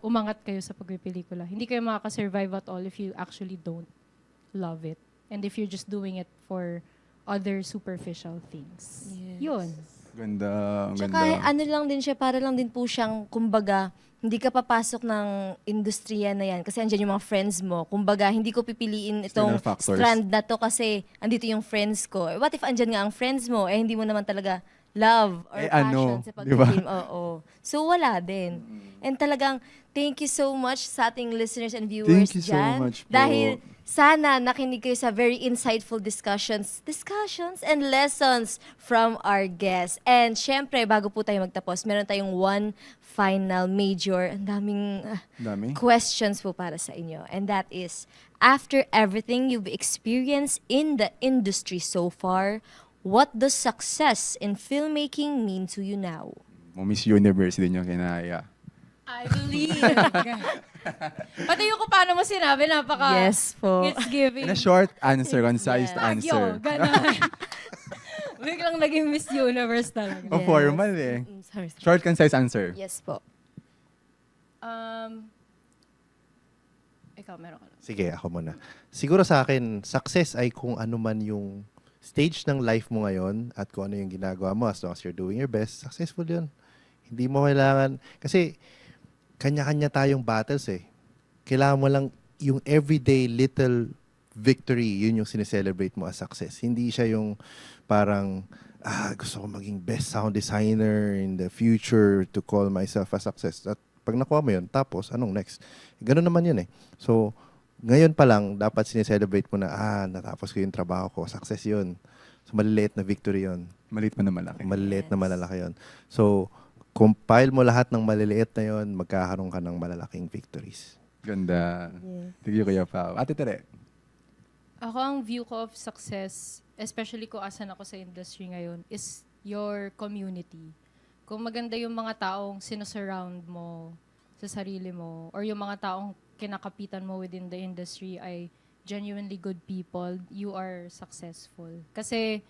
umangat kayo sa pagpipelikula. Hindi kayo makaka-survive at all if you actually don't love it. And if you're just doing it for other superficial things.
Yes.
Yun.
Ganda, ang
Tsaka
ganda.
ano lang din siya, para lang din po siyang, kumbaga, hindi ka papasok ng industriya na yan kasi andyan yung mga friends mo. Kumbaga, hindi ko pipiliin itong
External factors.
strand na to kasi andito yung friends ko. What if andyan nga ang friends mo, hindi mo naman talaga love or passion sa
diba?
pag-film. Oo. So, wala din. And talagang, thank you so much sa ating listeners and viewers
Thank you so
dyan.
much po.
Dahil sana nakinig kayo sa very insightful discussions and lessons from our guests. And syempre, bago po tayo magtapos, meron tayong one final major, ang daming
Dami.
questions po para sa inyo. And that is, after everything you've experienced in the industry so far, what does success in filmmaking mean to you now?
Miss Universe din yung kinaya.
I believe. Pati yung kung paano mo sinabi,
Yes po.
it's giving.
In a short answer, concise
Yeah.
answer.
Yo, ganun. Biglang naging Miss Universe talaga.
O formal eh.
Sorry.
Short, concise answer.
Yes po.
Ikaw, meron ka lang.
Sige, ako muna. Siguro sa akin, success ay kung ano man yung stage ng life mo ngayon at kung ano yung ginagawa mo. As long as you're doing your best, successful yun. Hindi mo kailangan, kasi kanya-kanya tayong battles eh. Kailangan mo lang yung everyday little victory, yun yung sineselebrate mo as success. Hindi siya yung parang, gusto ko maging best sound designer in the future to call myself a success. At pag nakuha mo yun, tapos anong next? Ganun naman yun eh. So, ngayon pa lang, dapat sineselebrate mo na, natapos ko yung trabaho ko, success yun. So, maliliit na victory yun.
Maliit pa na malaki.
Maliliit na malalaki yun. So, compile mo lahat ng maliliit na yun, magkakaroon ka ng malalaking victories.
Ganda.
Yeah.
Thank you, Kuya Pao. Ate Tere.
Ako, ang view ko of success, especially kung asan ako sa industry ngayon, is your community. kung maganda yung mga taong sinusurround mo sa sarili mo, or yung mga taong kinakapitan mo within the industry ay genuinely good people, you are successful. Kasi,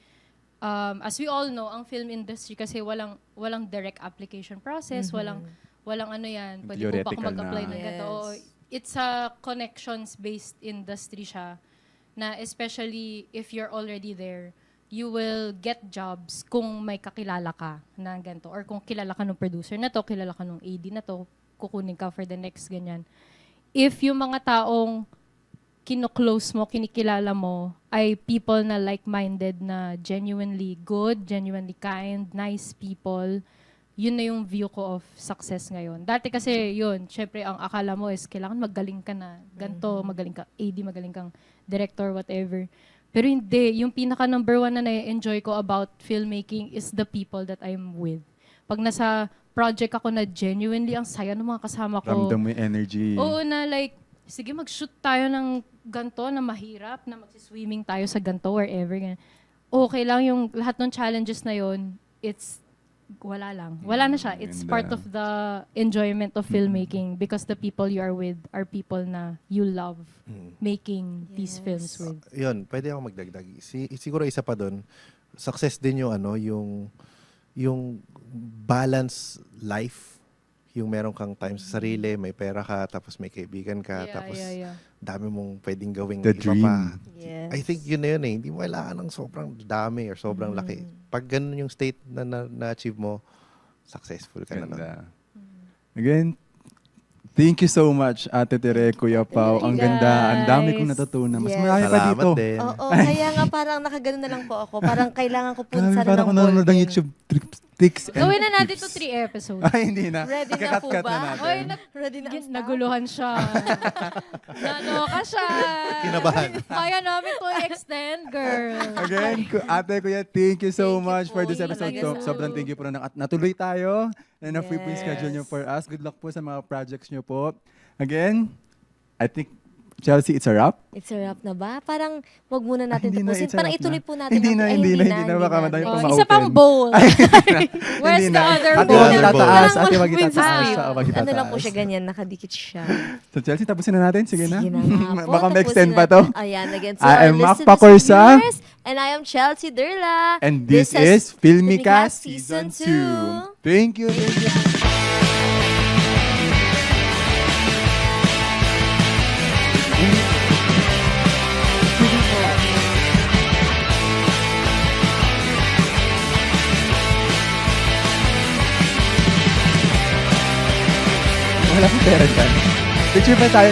as we all know, ang film industry kasi walang direct application process, walang ano yan, pwede po ba ako
Theoretical
mag-apply
na.
ng ganito?
Yes.
Oo, it's a connections-based industry siya, na especially if you're already there, you will get jobs kung may kakilala ka na ganito, or kung kilala ka ng producer na to, kilala ka ng AD na to, kukunin ka for the next ganyan. If yung mga taong kino-close mo, kinikilala mo, ay people na like-minded, na genuinely good, genuinely kind, nice people, yun na yung view ko of success ngayon. Dati kasi yun, syempre ang akala mo is kailangan magaling ka na, ganito, magaling ka AD, magaling kang director, whatever. Pero hindi, yung pinaka number one na na-enjoy ko about filmmaking is the people that I'm with. Pag nasa project ako na genuinely ang saya ng mga kasama ko.
Ramdam mo yung energy.
Oo, na like, sige mag-shoot tayo ng ganto na mahirap, na magsiswimming tayo sa ganto, wherever. Ganyan. Okay lang yung lahat ng challenges na yon, it's wala lang. Wala na siya. It's
Ganda.
part of the enjoyment of filmmaking because the people you are with are people na you love making these films with.
Yun, pwede ako magdagdag. Siguro isa pa doon, success din yung yung balance life. Yung meron kang time sa sarili, may pera ka, tapos may kaibigan ka, tapos dami mong pwedeng gawing
The
iba
dream.
pa.
Yes.
I think yun na yun eh. Hindi mo kailangan ng sobrang dami or sobrang laki. Pag ganun yung state na na-achieve mo, successful ka na.
Ganda. Again, thank you so much, Ate Tere, Kuya Pao.
Thank you,
Ang ganda. Ang dami
guys.
kong natutunan. Mas
Yes.
marami pa
Salamat
dito.
din.
Oo, kaya nga parang nakaganon na lang po ako. Parang kailangan ko po
Marami,
sana
parang
ng
kung nanonood ng
ballpen.
YouTube tricks and
Gawin na natin
tips.
to 3 episodes.
Ay, hindi na.
Ready na po
Ikakat-cut
ba?
na natin.
Oy,
Ready na ang staff?
naguluhan siya. Naloka siya.
Kinabahan.
Kaya namin to extend, girl.
Again, Ate, Kuya, thank you so
Thank you
much
po.
for this episode.
Thank you.
Sobrang thank you po na natuloy tayo na na-free po yung
Yes.
schedule nyo for us. Good luck po sa mga projects nyo po. Again, I think, Chelsea, it's a wrap.
It's a wrap na ba? Parang wag muna natin
Hindi na,
tapusin.
it's a
Parang
wrap
ituloy
na.
po natin.
Hindi na,
Ay,
hindi na. Baka
na.
madami
Oh,
pa
isa pang
ma-open.
bowl. Where's
Hindi
the
na.
other
Ate,
bowl?
wag
Other bowl.
itataas. Ate, wag
With
itataas.
sleep.
siya, wag
Ano lang po
itataas.
siya ganyan, nakadikit siya.
So, Chelsea, tapusin na natin. Sige na.
Sige na nga po.
Baka
Tapusin
ma-extend pa
natin.
to.
Ayan, again. So,
I
our
am Mac
listeners
Pacorsa.
and viewers, and I am Chelsea Durla.
And this is Filmika Season 2.
2.
Thank you. Thank you. Wala akong pera dyan. Picture pa tayo.